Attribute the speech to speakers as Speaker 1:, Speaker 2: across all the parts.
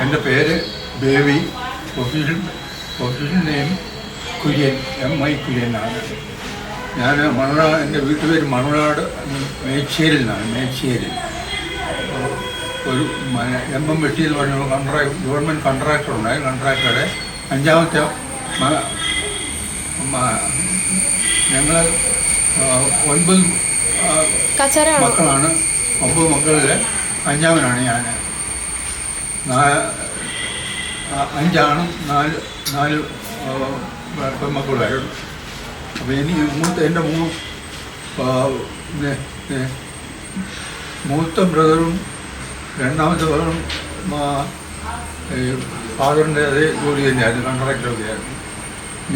Speaker 1: എൻ്റെ പേര് baby. Official name Kurian, MI കുര്യനാണ്. ഞാൻ എൻ്റെ വീട്ടുപേര് മണനാട്, മേച്ചേരിൽ നിന്നാണ്. മേച്ചേരിൽ ഒരു MMBT എന്ന് പറഞ്ഞ ഗവൺമെൻറ് കോൺട്രാക്ടർ ഉണ്ടായി. കോൺട്രാക്ടറുടെ 5ാമത്തെ ഞങ്ങൾ 9 മക്കളാണ്. 9 മക്കളിൽ 5ാമനാണ് ഞാൻ. 5 4 പെൺമക്കളായിരുന്നു. അപ്പോൾ എനിക്ക് എൻ്റെ മൂത്ത ബ്രദറും 2ാമത്തെ ബ്രദറും ഫാദറിൻ്റെ അതേ ജോലി തന്നെയായിരുന്നു, കോൺട്രാക്ടറൊക്കെ ആയിരുന്നു.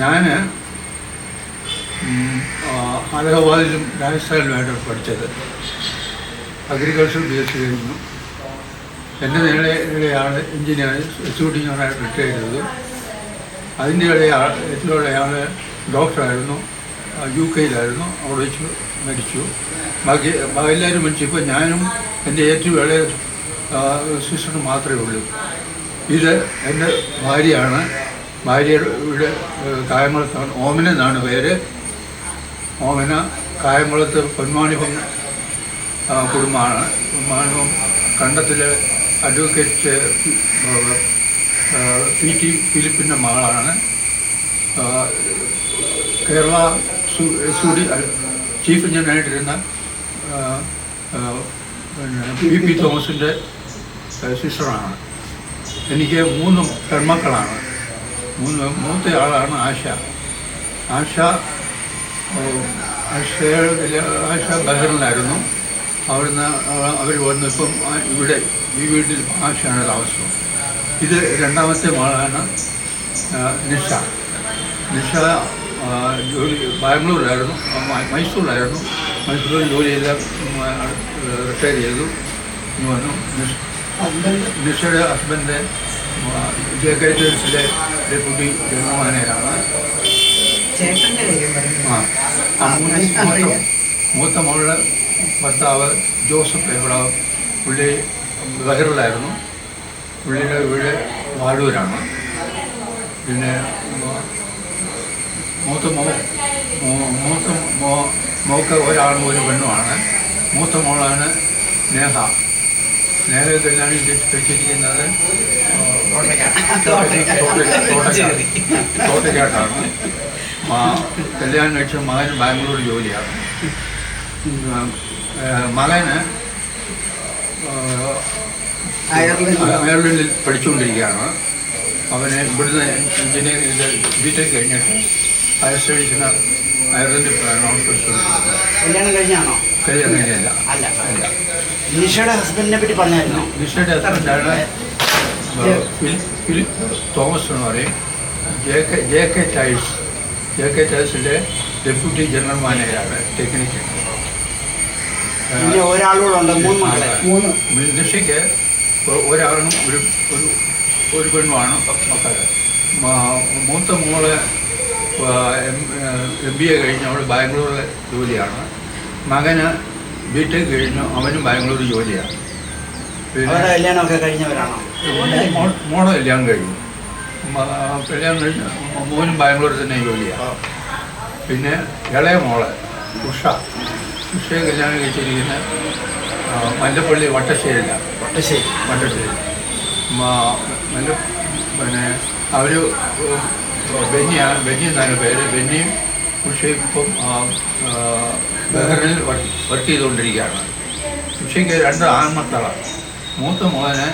Speaker 1: ഞാൻ അലഹബാദിലും രാജസ്ഥാനിലുമായിട്ടാണ് പഠിച്ചത്. അഗ്രികൾച്ചർ BSc കഴിഞ്ഞു. എൻ്റെ ഇളയാൾ എഞ്ചിനീയർ എക്സിക്യൂട്ടീവ് എഞ്ചിനീയറായിട്ട് റിട്ടയർ ചെയ്തത്. അതിൻ്റെ ഇളയാൾ ഡോക്ടറായിരുന്നു, UK അവിടെ വെച്ച് മരിച്ചു. ബാക്കി എല്ലാവരും മരിച്ചു. ഇപ്പോൾ ഞാനും എൻ്റെ ഏറ്റവും ഇളയ സിസ്റ്റർ മാത്രമേ ഉള്ളൂ. ഇത് എൻ്റെ ഭാര്യയാണ്. ഭാര്യയുടെ കായംകുളത്താണ്, ഓമന എന്നാണ് പേര്. ഓമന കായംകുളത്ത് പൊന്മാണിപ്പം കുടുംബമാണ്. പൊന്മാണിപ്പം കണ്ടത്തിലെ അഡ്വക്കേറ്റ് PT ഫിലിപ്പിൻ്റെ മകളാണ്. കേരള SUD ചീഫ് എഞ്ചിനീയറായിട്ടിരുന്ന PP തോമസിൻ്റെ സിസ്റ്ററാണ്. എനിക്ക് 3 പെൺമക്കളാണ്. മൂത്തയാളാണ് ആശ. ആശ ബഹറിലായിരുന്നു. അവിടുന്ന് അവർ വന്ന് ഇപ്പം ഇവിടെ ഈ വീട്ടിൽ ആശയാണ് താമസം. ഇത് 2ാമത്തെ മകളാണ് നിഷ. ജോലി ബാംഗ്ലൂരിലായിരുന്നു, മൈസൂരിലായിരുന്നു. മൈസൂരിൽ ജോലി ചെയ്ത് റിട്ടയർ ചെയ്തു. ഇനി വന്നു. നിഷയുടെ ഹസ്ബൻഡ് JK ടൈൽസിലെ ഡെപ്യൂട്ടി ജനറൽ മാനേജറാണ്. മൂത്ത മകളുടെ ഭർത്താവ് ജോസഫ് ഇവിടെ, പുള്ളി ബഹറിലായിരുന്നു. പുള്ളിയുടെ വീട് വാഴൂരാണ്. പിന്നെ മോക്ക് ഒരാളും ഒരു പെണ്ണുമാണ്. മൂത്ത മോളാണ് നേഹ. നേഹയെ കല്യാണം കഴിച്ചിരിക്കുന്നത് തോട്ടക്കാട്ടാണ്. കല്യാണം കഴിച്ച മകന് ബാംഗ്ലൂർ ജോലിയാണ്. മകന് അയർലൻഡിൽ പഠിച്ചുകൊണ്ടിരിക്കുകയാണ്. അവന് ഇവിടുന്ന് എഞ്ചിനീയറിംഗ് BTech കഴിഞ്ഞിട്ട് ഹയർ സ്റ്റഡീസിന് അയർലൻഡിൽ പഠിച്ചുകൊണ്ടിരിക്കുന്നത്.
Speaker 2: കല്യാണം കഴിഞ്ഞാണോ?
Speaker 1: കല്യാണം കഴിഞ്ഞില്ല.
Speaker 2: അല്ല. നിഷയുടെ ഹസ്ബൻഡിനെ പറ്റി പറഞ്ഞായിരുന്നു.
Speaker 1: നിഷയുടെ ഹസ്ബൻഡാണ് ഫിലിപ്പ് തോമസ് എന്ന് പറയും. JK ടൈൽസിലെ ഡെപ്യൂട്ടി ജനറൽ മാനേജറാണ്, ടെക്നിക്കൽ.
Speaker 2: ഒരാളോടുണ്ട്.
Speaker 1: നിഷയ്ക്ക് ഒരാളും ഒരു പെണ്ണുമാണ് മക്കൾ. മൂത്ത മോള് MBA കഴിഞ്ഞ് അവൾ ബാംഗ്ലൂരിലെ ജോലിയാണ്. മകന് BTech കഴിഞ്ഞു, അവനും ബാംഗ്ലൂർ ജോലിയാണ്. പിന്നെ
Speaker 2: കല്യാണമൊക്കെ കഴിഞ്ഞവരാണോ?
Speaker 1: മോളെ കല്യാണം കഴിഞ്ഞു. മോനും ബാംഗ്ലൂരിൽ തന്നെ ജോലിയാണ്. പിന്നെ ഇളയ മോള് ഉഷയെ കല്യാണം കഴിച്ചിരിക്കുന്ന മല്ലപ്പള്ളി വട്ടശ്ശേരിയിലാണ്. പിന്നെ അവർ ബെന്നി എന്നാണ് പേര്. ബെന്നിയും ഉഷയും ഇപ്പം ബഹ്റിനിൽ വർക്ക് ചെയ്തുകൊണ്ടിരിക്കുകയാണ്. ഉഷയ്ക്ക് 2 ആൺമക്കളാണ്. മൂത്ത മോനെ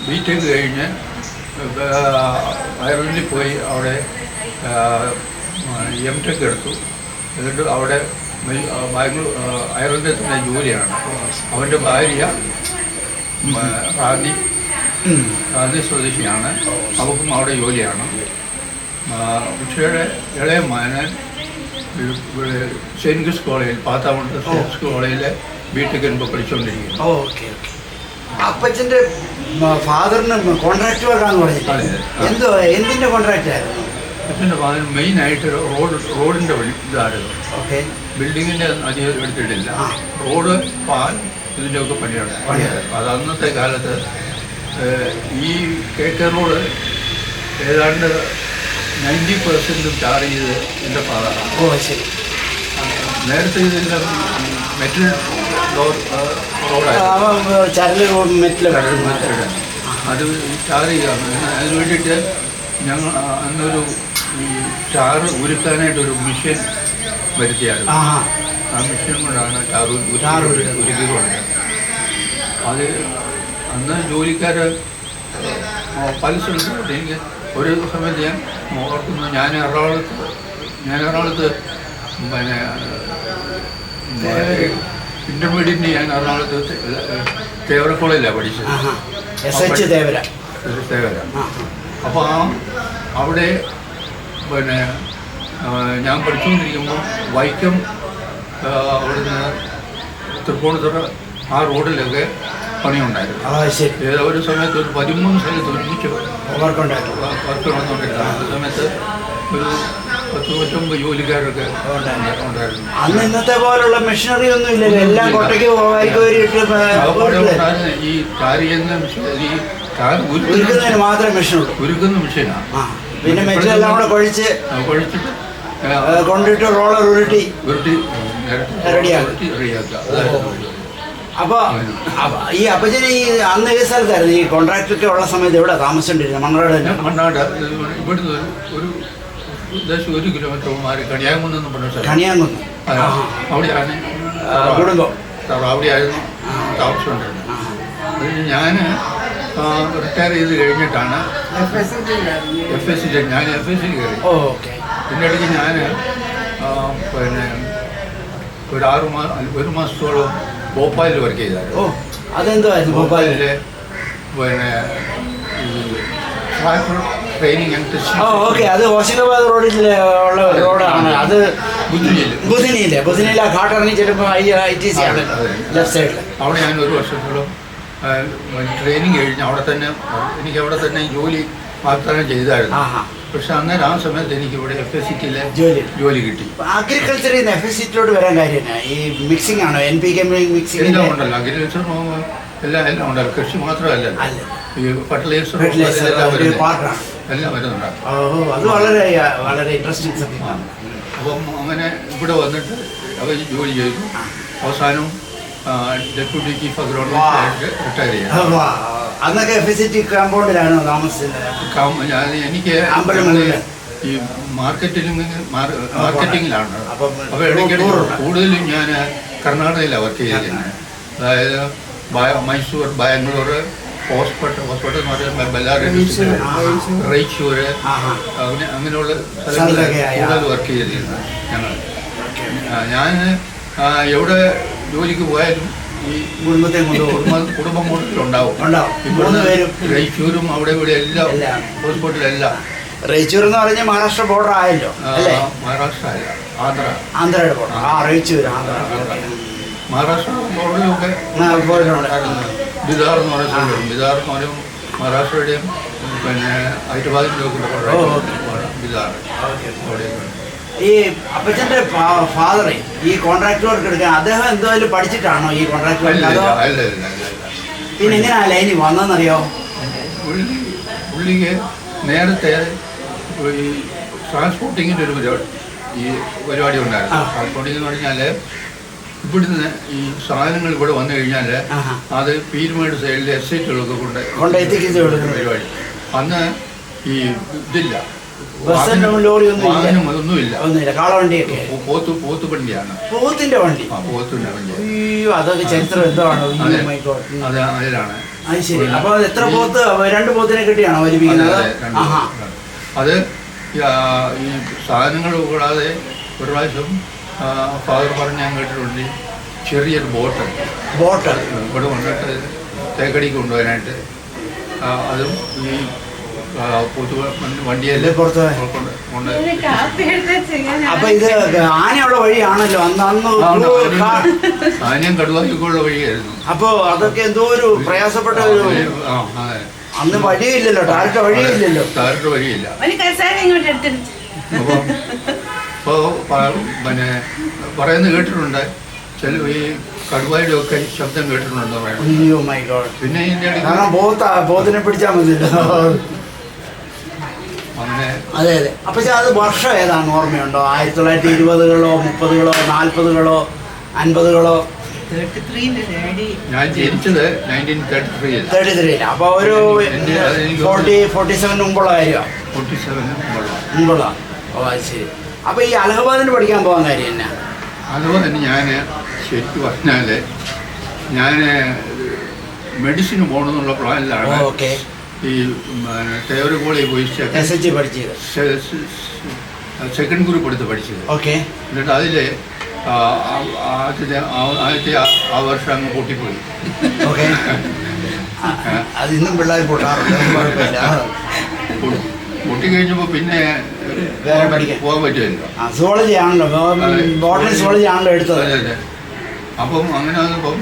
Speaker 1: BTech കഴിഞ്ഞ് അയർലൻഡിൽ പോയി അവിടെ MTech എടുത്തു. എന്നിട്ട് അവിടെ അയർലൻഡിൽ തന്നെ ജോലിയാണ്. അവൻ്റെ ഭാര്യ റാന്നി സ്വദേശിയാണ്. അവൾക്കും അവിടെ ജോലിയാണ്. ഉഷയുടെ ഇളയ മകന് സെയിൻറ്റ് ഗിൽസ് കോളേജിൽ, പാത്താമൂട്ട് സെയിൻറ്റ് ഗിൽസ് കോളേജിലെ BTech പഠിച്ചുകൊണ്ടിരിക്കുന്നു.
Speaker 2: അപ്പച്ചൻ്റെ ഫാദറിന് കോൺട്രാക്ട് വർക്കാന്ന് പറഞ്ഞിട്ട് എന്തിൻ്റെ കോൺട്രാക്റ്റ് ആയിരുന്നു?
Speaker 1: അച്ഛൻ്റെ ഫാദർ മെയിനായിട്ട് റോഡിൻ്റെ ഇതായിരുന്നു. ബിൽഡിങ്ങിൻ്റെ അധികം എടുത്തിട്ടില്ല. റോഡ്, പാൽ, ഇതിൻ്റെയൊക്കെ പണിയാണ്. അത് അന്നത്തെ കാലത്ത് ഈ KK റോഡ് ഏതാണ്ട് 90% ചാർജ് ചെയ്ത് എൻ്റെ ഫാദറാണ്.
Speaker 2: ഓ ശരി.
Speaker 1: നേരത്തെ ഇതിൻ്റെ മെറ്റൽ
Speaker 2: റോഡായിരുന്നു, ചരല് മെറ്റൽ.
Speaker 1: അത് ചാർജ് ചെയ്യാം. അതിന് വേണ്ടിയിട്ട് ഞങ്ങൾ അന്നൊരു ഈ ചാറ് ഉരുക്കാനായിട്ടൊരു മെഷീൻ വരുത്തിയാണ്. ആ മെഷീൻ കൊണ്ടാണ് ചാറ് ഉരുക്കി കൊണ്ടത്. അത് അന്ന് ജോലിക്കാർ പല സ്ഥലത്തും എനിക്ക് ഒരു സമയത്ത് ഞാൻ ഓർക്കുന്നു, ഞാൻ എറണാകുളത്ത് പിന്നെ ഇൻ്റർമീഡിയറ്റിന് ഞാൻ എറണാകുളത്ത് തേവര കോളേജിലാണ് പഠിച്ചത്. തേവര. അപ്പോൾ അവിടെ പിന്നെ ഞാൻ പഠിച്ചുകൊണ്ടിരിക്കുമ്പോൾ വൈക്കം അവിടുന്ന് തൃപ്പൂണിത്തുറ ആ റോഡിലൊക്കെ പണിയുണ്ടായിരുന്നു. ഏതോ ഒരു സമയത്ത് ഒരു 13 സ്ഥലത്ത് ഒരുമിച്ച് വർക്ക് നടന്നുകൊണ്ടിരുന്നു. ആ സമയത്ത് ഒരു 10-9 ജോലിക്കാരൊക്കെ ഉണ്ടായിരുന്നു.
Speaker 2: അന്ന് ഇന്നത്തെ പോലുള്ള മെഷീനറി ഒന്നും ഇല്ലല്ലോ, എല്ലാം കൊട്ടയ്ക്ക്
Speaker 1: ഈ ചാരി ചെയ്യുന്ന ഈ
Speaker 2: ഉരുക്കുന്നതിന് മാത്രമേ മെഷീനുള്ളൂ.
Speaker 1: ഉരുക്കുന്ന മെഷീനാണ്.
Speaker 2: പിന്നെ മെറ്റലെല്ലാം കൂടെ
Speaker 1: കുഴച്ചിട്ട്
Speaker 2: കൊണ്ടിട്ട് റോളർ ഉരുട്ടി
Speaker 1: റെഡിയാക്കുക.
Speaker 2: അപ്പൊ ഈ അപ്പച്ചന് ഈ അന്ന് ഈ സ്ഥലത്തായിരുന്നു ഈ കോൺട്രാക്ടൊക്കെ ഉള്ള സമയത്ത് എവിടെ താമസിച്ചോണ്ടിരുന്നത്?
Speaker 1: മണ്ണാട്. ഇവിടുന്ന് ഒരു 1 കിലോമീറ്റർ മാറി കണിയാങ്കുന്ന് പറഞ്ഞ സ്ഥലം.
Speaker 2: കണിയാങ്കുന്ന്
Speaker 1: അവിടെയാണ്
Speaker 2: കുടുംബം.
Speaker 1: അവിടെയായിരുന്നു താമസിച്ചുകൊണ്ടിരുന്നത്. ഞാൻ റിട്ടയർ ചെയ്ത് കഴിഞ്ഞിട്ടാണ് FSC ഞാൻ FSC കയറി. ഇതിൻ്റെ ഇടയ്ക്ക് ഞാൻ പിന്നെ ഒരു മാസത്തോളം ഭോപ്പാലിൽ വർക്ക് ചെയ്തായിരുന്നു.
Speaker 2: അതെന്തായിരുന്നു ഭോപ്പാലിൽ?
Speaker 1: പിന്നെ ട്രെയിനിങ് ആൻഡ് ടെസ്റ്റിംഗ്.
Speaker 2: ഓക്കെ, അത് ഹോഷിദാബാദ് റോഡിൽ ഉള്ള റോഡാണ്. അത് ബുധനിയില്ല ഘാട്ടിറങ്ങി ചെല്ലുമ്പോൾ ITC ആണ് ലെഫ്റ്റ് സൈഡിൽ.
Speaker 1: അവിടെ ഞാൻ ഒരു വർഷത്തോളം ട്രെയിനിങ് കഴിഞ്ഞ് എനിക്ക് അവിടെ തന്നെ ജോലി വാഗ്ദാനം ചെയ്തായിരുന്നു. പക്ഷെ അന്നേരം ആ സമയത്ത് എനിക്ക് ഇവിടെ FSCയിലെ ജോലി കിട്ടി.
Speaker 2: അഗ്രികൾച്ചറിൽ നിന്ന് FSCയിലോട്ട് വരാൻ കാര്യം ഈ മിക്സിംഗ് ആണോ? NPK മിക്സിംഗ്
Speaker 1: എല്ലാം ഉണ്ടല്ലോ. അഗ്രികൾച്ചർ എല്ലാം ഉണ്ടല്ലോ. കൃഷി മാത്രമല്ല, ഈ ഫെർട്ടിലൈസർ എല്ലാം വരുന്നുണ്ട്.
Speaker 2: അത് വളരെ വളരെ ഇൻട്രസ്റ്റിംഗ് സബ്ജക്റ്റാണ്.
Speaker 1: അപ്പം അങ്ങനെ ഇവിടെ വന്നിട്ട് അവർ ജോലി ചെയ്തു. അവസാനം ഡെപ്യൂട്ടി ചീഫ് അഗ്രോണമിസ്റ്റ് റിട്ടയർ ചെയ്യാം.
Speaker 2: അന്നൊക്കെ FSC കോമ്പൗണ്ടിലാണോ താമസിച്ചത്?
Speaker 1: എനിക്ക് ഈ മാർക്കറ്റിങ്ങിലാണ്. അപ്പോൾ ഇടയ്ക്കിടയ്ക്ക് കൂടുതലും ഞാൻ കർണാടകയിലാണ് വർക്ക് ചെയ്തിരുന്നത്. അതായത് മൈസൂർ, ബാംഗ്ലൂർ, ഹോസ്പിറ്റൽ എന്ന് പറയുമ്പോൾ ബെല്ലാരി ഡിസ്ട്രിക്ട്, റൈച്ചൂര്, അങ്ങനെയുള്ള സ്ഥലങ്ങളിലൊക്കെ കൂടുതൽ വർക്ക് ചെയ്തിരുന്നത് ഞങ്ങൾ. ഞാൻ എവിടെ ജോലിക്ക് പോയാലും ഈ കുടുംബം കൂടുതലുണ്ടാവും. റൈച്ചൂരും അവിടെ ഇവിടെ എല്ലാം ഹോസ്പിറ്റലെല്ലാം.
Speaker 2: റൈച്ചൂർ എന്ന് പറഞ്ഞാൽ മഹാരാഷ്ട്ര ബോർഡർ ആയല്ലോ.
Speaker 1: മഹാരാഷ്ട്ര അല്ല,
Speaker 2: ആന്ധ്രയുടെ ബോർഡർ. റൈച്ചൂർ
Speaker 1: മഹാരാഷ്ട്ര ബോർഡിലൊക്കെ ബിദാർ എന്ന് പറയുന്ന സ്ഥലം. ബിദാർ എന്ന് പറയുമ്പോൾ മഹാരാഷ്ട്രയുടെയും പിന്നെ ഹൈദരാബാദിൻ്റെയൊക്കെ ബിദാർ അവിടെയൊക്കെ.
Speaker 2: ഈ അപ്പച്ചന്റെ ഫാദറെ ഈ കോൺട്രാക്ട് വർക്ക് എടുക്കാൻ അദ്ദേഹം എന്തായാലും പഠിച്ചിട്ടാണോ ഈ കോൺട്രാക്ട് വർക്ക്? പിന്നെ എങ്ങനെയാ ലൈനിൽ വന്നതെന്നറിയോ?
Speaker 1: പുള്ളിക്ക് നേരത്തെ ഈ ട്രാൻസ്പോർട്ടിങ്ങിൻ്റെ ഒരു പരിപാടി ഉണ്ടായിരുന്നു. ട്രാൻസ്പോർട്ടിംഗ് എന്ന് പറഞ്ഞാൽ ഇവിടുന്ന് ഈ സാധനങ്ങൾ ഇവിടെ വന്നു കഴിഞ്ഞാൽ അത് പീരുമേട് സൈഡിലെ എസ്റ്റേറ്റുകളൊക്കെ കൊണ്ട്
Speaker 2: എത്തിക്കുന്ന
Speaker 1: പരിപാടി. അന്ന് ഈ ഇതില്ല,
Speaker 2: ഒന്നുമില്ല. കാളവണ്ടിയൊക്കെ
Speaker 1: പോത്തുവണ്ടിയാണ്.
Speaker 2: പോത്തിന്റെ വണ്ടി. അയ്യോ, അതൊക്കെ ചരിത്രം എന്താണ്.
Speaker 1: അതിലാണ്.
Speaker 2: അത് ശരി. അപ്പൊ എത്ര പോത്ത്? 2 പോത്തിനെ കിട്ടിയാണോ വലിപ്പിക്കുന്നത്?
Speaker 1: അത് ഈ സാധനങ്ങൾ കൂടാതെ ഒരു പ്രാവശ്യം ഫാദർ പറഞ്ഞ് ഞാൻ കേട്ടിട്ടുണ്ട്, ചെറിയൊരു ബോട്ട് ഇവിടെ കൊണ്ടിട്ട് തേക്കടിക്ക് കൊണ്ടുപോകാനായിട്ട്. അതും ഈ വണ്ടിയല്ലേ പുറത്ത്.
Speaker 2: അപ്പൊ ഇത് ആനയുള്ള വഴിയാണല്ലോ അന്ന്.
Speaker 1: ആനയും കടുവായ്ക്കുള്ള വഴിയായിരുന്നു.
Speaker 2: അപ്പൊ അതൊക്കെ എന്തോ ഒരു പ്രയാസപ്പെട്ട ഒരു. അന്ന് വഴിയില്ലല്ലോ, ടാറിട്ട വഴിയില്ലല്ലോ.
Speaker 1: അപ്പോൾ പിന്നെ പറയുന്നത് കേട്ടിട്ടുണ്ട്, ചില ഈ കടുവയുടെ ഒക്കെ ശബ്ദം കേട്ടിട്ടുണ്ടോ?
Speaker 2: അയ്യോ മൈ ഗോഡ്.
Speaker 1: പിന്നെ ഇതിൻ്റെ
Speaker 2: കാരണം പോത്തിനെ പിടിച്ചാൽ മതിയല്ലോ.
Speaker 1: അങ്ങനെ.
Speaker 2: അതെ അതെ. അപ്പൊ അത് വർഷം ഏതാണ് ഓർമ്മയുണ്ടോ? 1920-കളോ 30-കളോ 40-കളോ 50-കളോ?
Speaker 1: ഞാൻ ജനിച്ചത് 1933.
Speaker 2: അപ്പൊ ഒരു 47 മുമ്പുള്ള കാര്യമാണ്.
Speaker 1: 47
Speaker 2: മുമ്പുള്ള. ഓ അത് ശരി. അപ്പൊ ഈ അലഹബാദിന് പഠിക്കാൻ പോകാൻ കാര്യം എന്നാ?
Speaker 1: അതുപോലെ തന്നെ ഞാൻ ശരിക്കും പറഞ്ഞാൽ ഞാൻ മെഡിസിന് പോകണമെന്നുള്ള പ്ലാനിലാണ്
Speaker 2: ഓക്കെ
Speaker 1: ഈ തേവര കോളേജിൽ പോയി
Speaker 2: SHG പഠിച്ചത്.
Speaker 1: സെക്കൻഡ് ഗ്രൂപ്പ് എടുത്ത് പഠിച്ചത്.
Speaker 2: ഓക്കെ.
Speaker 1: എന്നിട്ട് അതിൽ ആദ്യത്തെ ആ വർഷം അങ്ങ് പൊട്ടിപ്പോയി.
Speaker 2: ഓക്കെ. അത് ഇന്നും പിള്ളേർ പൊട്ടാറുണ്ട്.
Speaker 1: പൊട്ടിക്കഴിഞ്ഞപ്പോൾ പിന്നെ
Speaker 2: വേറെ പഠിക്കാൻ
Speaker 1: പോകാൻ പറ്റുമല്ലോ.
Speaker 2: സുവോളജി ആണല്ലോ, ബോട്ടണി സുവോളജി ആണല്ലോ എടുത്തത്.
Speaker 1: അതെ അതെ. അപ്പം അങ്ങനെ വന്നപ്പം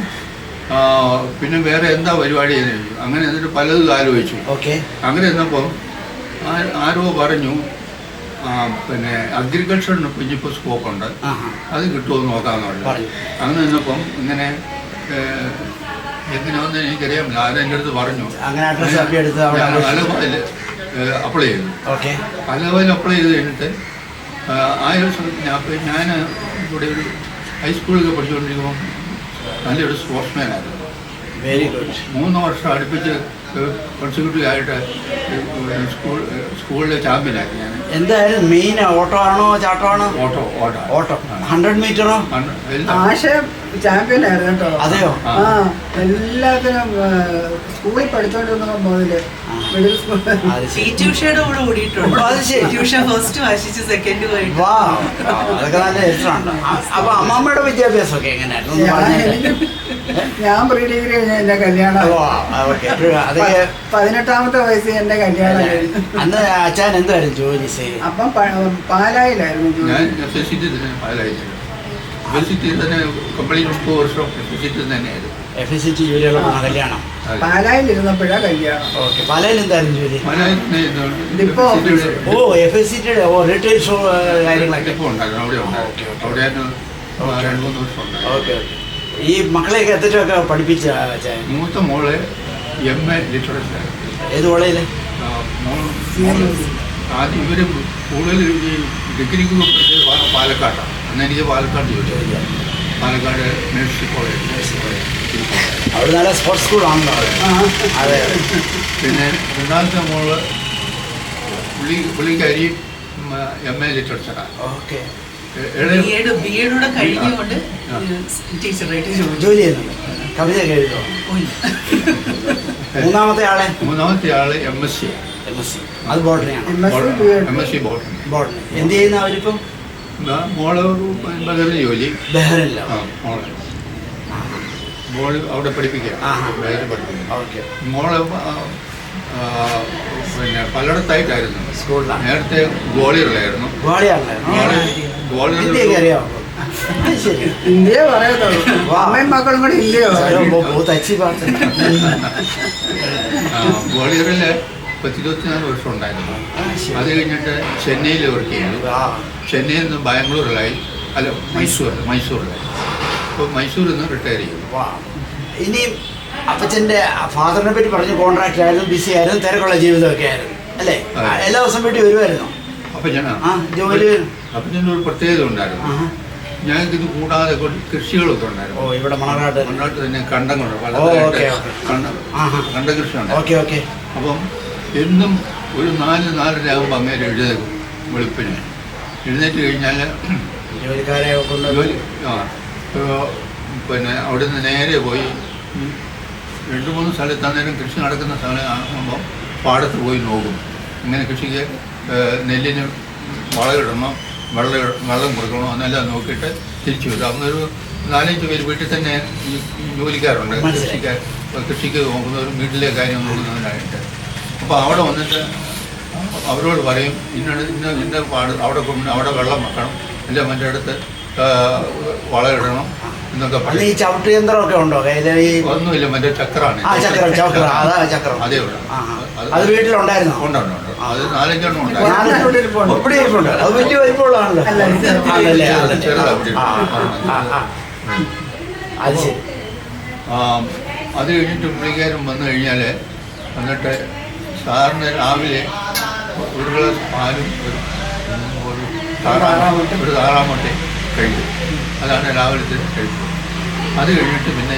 Speaker 1: പിന്നെ വേറെ എന്താ പരിപാടി എന്ന് ചോദിച്ചു. അങ്ങനെ എന്നിട്ട് പലതും ആലോചിച്ചു.
Speaker 2: ഓക്കെ.
Speaker 1: അങ്ങനെ ഇരുന്നപ്പം ആരോ പറഞ്ഞു പിന്നെ അഗ്രികൾച്ചറിന് ഇനിയിപ്പോൾ സ്കോപ്പുണ്ട്, അത് കിട്ടുമോ നോക്കാമെന്ന് പറഞ്ഞു. അങ്ങനെ നിന്നപ്പം ഇങ്ങനെ എങ്ങനെയാണെന്ന് എനിക്കറിയാമില്ല, ആരും എൻ്റെ അടുത്ത് പറഞ്ഞു. അലഹബാദിൽ അപ്ലൈ ചെയ്തു. അലഹബാദിൽ അപ്ലൈ ചെയ്ത് കഴിഞ്ഞിട്ട് ഞാൻ ഇവിടെ ഒരു ഹൈസ്കൂളിലൊക്കെ പഠിച്ചുകൊണ്ടിരിക്കുമ്പം നല്ലൊരു സ്പോർട്സ്മാനായിരുന്നു.
Speaker 2: Very good.
Speaker 1: 3 വർഷം അടുപ്പിച്ച് കോൺസിക്യൂട്ടീവ് ആയിട്ട് സ്കൂളിലെ ചാമ്പ്യനാക്കി ഞാൻ.
Speaker 2: എന്തായാലും മെയിൻ ഓട്ടോ ആണോ ചാട്ടോ ആണോ? ഓട്ടോ 100 മീറ്ററോ?
Speaker 3: ചാമ്പ്യനായിരുന്നു കേട്ടോ.
Speaker 2: അതെയോ?
Speaker 3: എല്ലാത്തിനും സ്കൂളിൽ പഠിച്ചോണ്ടിരുന്ന മുതല് മിഡിൽ സ്കൂൾ
Speaker 4: ട്യൂഷയുടെ കൂടെ ഓടിയിട്ടുണ്ട്. ഫസ്റ്റ് വാശിച്ച് സെക്കൻഡ് പോയി.
Speaker 2: അതൊക്കെ നല്ല രസമുണ്ട്. അപ്പൊ അമ്മമ്മയുടെ വിദ്യാഭ്യാസമൊക്കെ എങ്ങനെയായിരുന്നു?
Speaker 3: ഞാൻ പ്രീ ഡിഗ്രി കഴിഞ്ഞ എന്റെ കല്യാണം 18ാമത്തെ വയസ്സിൽ എന്റെ കല്യാണം കഴിഞ്ഞു.
Speaker 2: അന്ന് അച്ഛൻ എന്തായിരുന്നു ജോലി?
Speaker 3: അപ്പം പാലായിലായിരുന്നു ജോലി.
Speaker 2: കല്യാണം
Speaker 3: പാലായിലിരുന്നപ്പോഴാ കല്യാണം.
Speaker 2: പാലായിൽ എന്തായിരുന്നു ജോലി?
Speaker 3: Depot office.
Speaker 2: ഓ FSCT റീറ്റെയിൽ ഷോ കാര്യങ്ങളൊക്കെ. ഓക്കെ. ഈ മക്കളെയൊക്കെ എത്തിച്ചൊക്കെ പഠിപ്പിച്ച
Speaker 1: മൂത്ത മോള് MA ലിറ്ററേച്ചർ.
Speaker 2: ഏത് കോളേജില്?
Speaker 1: ആദ്യം ഇവര് കൂടുതൽ ഈ ഡിഗ്രിക്ക് പാലക്കാട്ടാണ്. അന്ന് എനിക്ക് പാലക്കാട് ജോലി. Palakkad nursing college.
Speaker 2: അവിടെ നല്ല സ്പോർട്സ് സ്കൂളാണല്ലോ. അതെ.
Speaker 1: പിന്നെ രണ്ടാമത്തെ മോള് പുള്ളിക്കാരി MA ലിറ്ററേച്ചറാണ്.
Speaker 2: ഓക്കെ.
Speaker 4: ബിഎഡൂടെ കഴിഞ്ഞുകൊണ്ട് ടീച്ചറായിട്ട്
Speaker 2: ജോലി ചെയ്യുന്നുണ്ട്. കവിത എഴുതോ? മൂന്നാമത്തെ ആള്
Speaker 1: MSc.
Speaker 2: അത് ബോട്ടണിയാണ്.
Speaker 1: MSc botany.
Speaker 2: എന്ത് ചെയ്യുന്ന അവരിപ്പം?
Speaker 1: മോള് ബഹറിന് ജോലി.
Speaker 2: ബഹറിനില്ല.
Speaker 1: മോള് അവിടെ പഠിപ്പിക്കുക. മോള് പിന്നെ പലയിടത്തായിട്ടായിരുന്നു സ്കൂളിലാണ്. നേരത്തെ ഗ്വാളിയറിലായിരുന്നു.
Speaker 3: ഇന്ത്യ പറയത്തുള്ളൂ. അമ്മയും മക്കളും കൂടി ഇന്ത്യ
Speaker 1: ഗ്വാളിയറില് 24 വർഷം ഉണ്ടായിരുന്നു. അത് കഴിഞ്ഞിട്ട് ചെന്നൈയിൽ വർക്ക് ചെയ്തു. ചെന്നൈയിൽ നിന്ന് ബാംഗ്ലൂരിലായി. അല്ല മൈസൂറിലായി. അപ്പോൾ മൈസൂരിൽ നിന്ന് റിട്ടയർ ചെയ്തു.
Speaker 2: ഇനി അപ്പച്ചൻ്റെ ഫാദറിനെ പറ്റി പറഞ്ഞു. കോൺട്രാക്ട് ആയിരുന്നു, ബിസി ആയിരുന്നു, തിരക്കുള്ള ജീവിതമൊക്കെ ആയിരുന്നു അല്ലേ? എല്ലാ ദിവസം വീട്ടിൽ വരുമായിരുന്നു ജോലി?
Speaker 1: അപ്പച്ചൻ്റെ ഒരു പ്രത്യേകത ഉണ്ടായിരുന്നു. ഞങ്ങൾക്ക് ഇത് കൂടാതെ കൃഷികളൊക്കെ ഉണ്ടായിരുന്നു.
Speaker 2: ഇവിടെ മണനാട്ട്
Speaker 1: തന്നെ കണ്ടങ്ങളുണ്ട്. കണ്ട കൃഷി ഉണ്ട്. അപ്പം എന്നും ഒരു 4-4:30 ആകുമ്പോൾ അങ്ങനെ എഴുതേക്കും. വെളുപ്പിന് എഴുന്നേറ്റ് കഴിഞ്ഞാൽ
Speaker 2: ജോലിക്കാരെ
Speaker 1: ജോലി പിന്നെ അവിടെ നിന്ന് നേരെ പോയി 2-3 സ്ഥലത്ത് അന്നേരം കൃഷി നടക്കുന്ന സ്ഥലം ആകുമ്പോൾ പാടത്ത് പോയി നോക്കും. ഇങ്ങനെ കൃഷിക്ക് നെല്ലിന് വളമിടണം, വെള്ളം കൊടുക്കണോ എന്നെല്ലാം നോക്കിയിട്ട് തിരിച്ചു വരും. അന്നൊരു 4-5 പേര് വീട്ടിൽ തന്നെ ഈ ജോലിക്കാരുണ്ട്. കൃഷിക്ക് നോക്കുന്നവരും വീട്ടിലെ കാര്യം നോക്കുന്നതിനായിട്ട്. അപ്പോൾ അവിടെ വന്നിട്ട് അവരോട് പറയും ഇന്ന പാട് അവിടെ വെള്ളം വെക്കണം, അല്ല മറ്റേ അടുത്ത് വളമിടണം എന്നൊക്കെ പറയും.
Speaker 2: ഈ ചവിട്ട് യന്ത്രമൊക്കെ ഉണ്ടോ കയ്യിൽ?
Speaker 1: ഒന്നുമില്ല, മറ്റേ ചക്രമാണ്. അതേ ഉള്ളൂ.
Speaker 2: അത് വീട്ടിലുണ്ടായിരുന്നു?
Speaker 1: ഉണ്ട്. അത് 4-5 ഉണ്ടായിരുന്നു.
Speaker 2: അത് വലിയ വലിപ്പമുള്ളതാണല്ലോ. അത് ശരി.
Speaker 1: അത് കഴിഞ്ഞിട്ട് പുള്ളിക്കാരൻ വന്നു കഴിഞ്ഞാൽ എന്നിട്ട് സാറിന് രാവിലെ ഒരു ഗ്ലാസ് പാലും ഒരു താറാമുട്ട കഴിക്കും. അതാണ് രാവിലത്തെ കഴിക്കും. അത് കഴിഞ്ഞിട്ട് പിന്നെ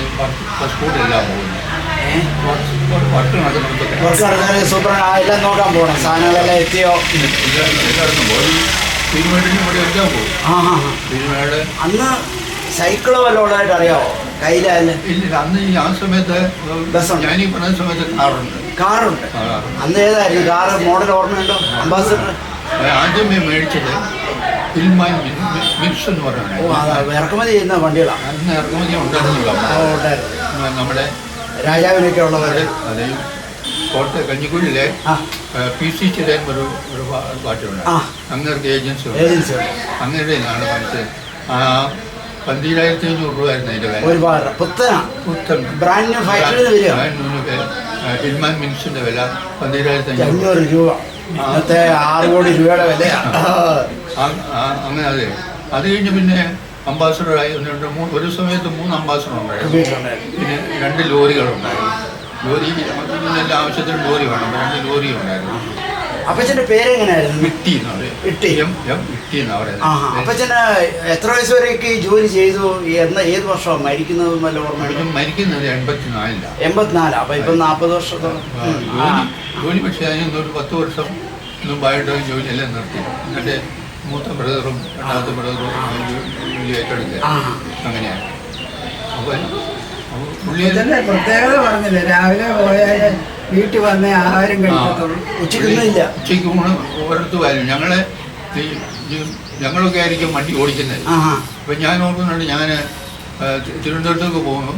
Speaker 1: പാസ്പോർട്ടെല്ലാം പോകുന്നത് വർക്ക് നടക്കുന്നിടത്തൊക്കെ
Speaker 2: സൂപ്പർ എല്ലാം നോക്കാൻ പോകണം. സാധനങ്ങളെല്ലാം എത്തിയോ?
Speaker 1: എല്ലായിടത്തും പോകും. തിരുമേടിനും ഇവിടെ എല്ലാം പോകും. തിരുമേട്
Speaker 2: അന്ന് സൈക്കിളോ വല്ലതും ഉള്ളതായിട്ട് അറിയാവോ? കയ്യിലല്ല.
Speaker 1: ഇല്ല, അന്ന് ആ സമയത്ത്
Speaker 2: ബസ്സുണ്ട്.
Speaker 1: ഞാനീ പറഞ്ഞ സമയത്ത്
Speaker 2: കാറുണ്ട്. അന്ന് ഏതായിരുന്നു കാറ് മോഡൽ ഓർമ്മയുണ്ടോ? അംബാസിഡർ
Speaker 1: ആദ്യമേ മേടിച്ചത് ഹിൽമാൻ മിക്സ് എന്ന് പറയുന്നത്
Speaker 2: ഇറക്കുമതി ചെയ്യുന്ന വണ്ടികളാണ്.
Speaker 1: അന്ന് ഇറക്കുമതി ഉണ്ടായിരുന്നില്ല. നമ്മുടെ
Speaker 2: രാജാവിനൊക്കെ ഉള്ളവർ.
Speaker 1: അതേ കോട്ടയം കഞ്ഞിക്കുഴിയിലെ PC ചിരൻ ഒരു പാർട്ടിയുണ്ട്. അങ്ങനത്തെ ഏജൻസി അങ്ങയുടെ ആണ് മനസ്സിൽ 12,500 രൂപയായിരുന്നു അതിൻ്റെ വില.
Speaker 2: ഒരുപാട് പുത്തൻ ബ്രാൻഡ് ന്യൂ ഫാക്ടറിയിൽ വരിക.
Speaker 1: ഹിൽമാൻ മിക്സിന്റെ വില 12,500
Speaker 2: രൂപ. ഇന്നത്തെ 6 കോടി രൂപയുടെ വിലയാണ്.
Speaker 1: അങ്ങനെ അതെ. അത് കഴിഞ്ഞ് പിന്നെ അംബാസഡറായി ഒരു സമയത്ത് 3 അംബാസഡർ ഉണ്ടായിരുന്നു. പിന്നെ 2 ലോറികളുണ്ടായിരുന്നു. ലോറി എല്ലാ ആവശ്യത്തിനും ലോറി വേണം. 2 ലോറി ഉണ്ടായിരുന്നു.
Speaker 2: അപ്പച്ചന്റെ പേരെങ്ങനെയായിരുന്നു?
Speaker 1: ഇട്ടി എന്ന് പറയും. ഇട്ടി എന്ന് പറയുന്നത്.
Speaker 2: അപ്പച്ചന് എത്ര വയസ്സ് വരെയൊക്കെ ജോലി ചെയ്തു? ഏത് വർഷമാണ് മരിക്കുന്നത്? നല്ല ഓർമ്മ.
Speaker 1: മരിക്കുന്നത് 84.
Speaker 2: 84. അപ്പൊ ഇപ്പൊ 40 വർഷത്തോളം
Speaker 1: ജോലി. പക്ഷേ അതിന് ഒരു 10 വർഷം മുമ്പായിട്ട് ജോലി എല്ലാം നിർത്തി. എന്നിട്ട് മൂത്ത ബ്രദറും രണ്ടാമത്തെ ബ്രദറും ജോലി ഏറ്റെടുക്കുക. അങ്ങനെയാണ്.
Speaker 3: ഇതിന്റെ പ്രത്യേകത പറഞ്ഞില്ലേ, രാവിലെ പോയാൽ വീട്ടിൽ വന്നേ ആഹാരം കഴിക്കത്തുള്ളൂ.
Speaker 1: ഉച്ചയ്ക്ക് ഊണ് ഓരോരുത്ത് വരും. ഞങ്ങളൊക്കെ ആയിരിക്കും വണ്ടി ഓടിക്കുന്നത്. അപ്പം ഞാൻ ഓർക്കുന്നുണ്ട്, ഞാൻ തിരുവനന്തപുരത്തേക്ക് പോകുന്നു.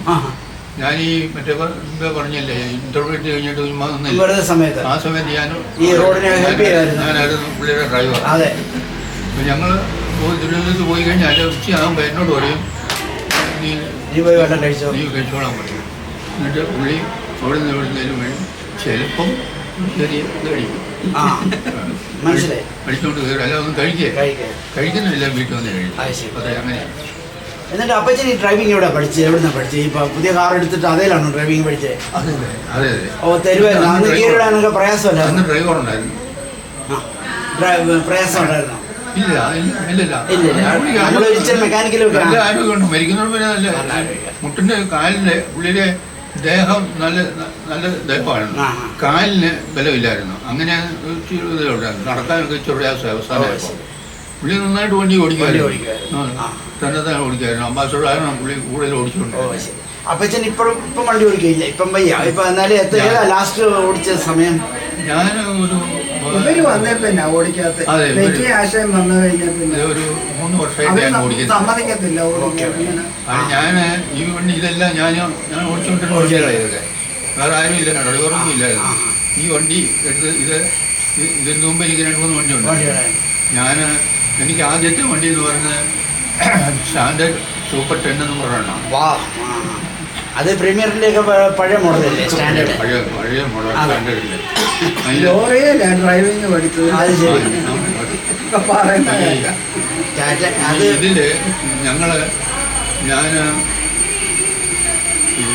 Speaker 1: ഞാൻ ഈ മറ്റേ പറഞ്ഞില്ലേ ഇന്റർവ്യൂ കഴിഞ്ഞിട്ട് ആ സമയത്ത് ഞാനായിരുന്നു പുള്ളിയുടെ ഡ്രൈവർ. അപ്പം ഞങ്ങൾ തിരുവനന്തപുരത്ത് പോയി കഴിഞ്ഞാൽ ഉച്ചയാകുമ്പോൾ എന്നോട് പറയും നീ കഴിച്ചോളാൻ പറയും. എന്നിട്ട് പുള്ളി അവിടെ നിന്ന് എവിടുന്നേലും വേണം ചിലപ്പം ചെറിയ ഇത് കഴിക്കും. കഴിച്ചോണ്ട് കയറും. അല്ല ഒന്നും കഴിക്കുന്നില്ല. വീട്ടിൽ വന്ന് കഴിക്കും. അതെ, അങ്ങനെയാണ്.
Speaker 2: എന്നിട്ട് അപ്പച്ചൻ ഈ ഡ്രൈവിംഗ് എവിടെ പഠിച്ചത്? എവിടുന്നാ പഠിച്ചത്? ഇപ്പൊ പുതിയ കാർ എടുത്തിട്ട് അതേലാണോ ഡ്രൈവിംഗ് പഠിച്ചത്?
Speaker 1: അതെ അതെ.
Speaker 2: ഓ, തരുവായിരുന്നു. അന്ന് കീഴിടാനൊക്കെ പ്രയാസമല്ല.
Speaker 1: അന്ന് ഡ്രൈവർ ഉണ്ടായിരുന്നു.
Speaker 2: പ്രയാസം ഉണ്ടായിരുന്നു?
Speaker 1: ഇല്ല.
Speaker 2: മെക്കാനിക്കലൊക്കെ
Speaker 1: ആരോഗ്യമുണ്ട്. മരിക്കുന്നവർ പിന്നെ നല്ല മുട്ടിന്റെ കാലിന്റെ പുള്ളിയുടെ ദേഹം നല്ല ദേഹമായിരുന്നു. കാലിന് ബലമില്ലായിരുന്നു. അങ്ങനെ ഉണ്ടായിരുന്നു. നടക്കാനൊക്കെ ചെറിയാസം അവസാനമായപ്പോൾ പുള്ളി നന്നായിട്ട് വണ്ടി ഓടിക്കുമായിരുന്നു. തന്നെ ഓടിക്കായിരുന്നു. അംബാസഡറായിരുന്നു പുള്ളി കൂടുതൽ ഓടിച്ചുകൊണ്ട്.
Speaker 2: അപ്പച്ചൻ ഇപ്പം വണ്ടി ഓടിക്കില്ല? ഇപ്പം വയ്യ. ഇപ്പൊ എന്നാലും ഏതാ ലാസ്റ്റ് ഓടിച്ച സമയം?
Speaker 1: ഞാൻ
Speaker 3: ഇവര് വന്നേ പിന്നെ ഓടിക്കാത്ത ആശയം വന്നു കഴിഞ്ഞാൽ പിന്നെ
Speaker 1: ഒരു 3 വർഷമായിട്ട് ഞാൻ ഓടിക്കുന്നത്
Speaker 3: സമ്മതിക്കത്തില്ല.
Speaker 1: ഞാൻ ഈ വണ്ടി ഇതെല്ലാം ഞാൻ ഓടിച്ചുകൊണ്ടിരുന്ന വണ്ടികളാണ് ഇതൊക്കെ. വേറെ ആരും ഇല്ല, ഡ്രൈവറൊന്നും ഇല്ലായിരുന്നു. ഈ വണ്ടി എടുത്ത് ഇതിന് മുമ്പ് എനിക്ക് 2-3 വണ്ടിയുണ്ട്. എനിക്ക് ആദ്യത്തെ വണ്ടി എന്ന് പറയുന്നത് സ്റ്റാൻഡേർഡ് സൂപ്പർ 10 എന്ന് പറഞ്ഞാണ്.
Speaker 2: അത് പ്രീമിയറിന്റെ ഒക്കെ പഴയ മോഡലല്ലേ? സ്റ്റാൻഡേർഡ്
Speaker 1: പഴയ മോഡൽ സ്റ്റാൻഡേർഡില്ലേ.
Speaker 3: ഡ്രൈവിംഗ് പഠിച്ചത്.
Speaker 1: ഇതില് ഞാൻ ഈ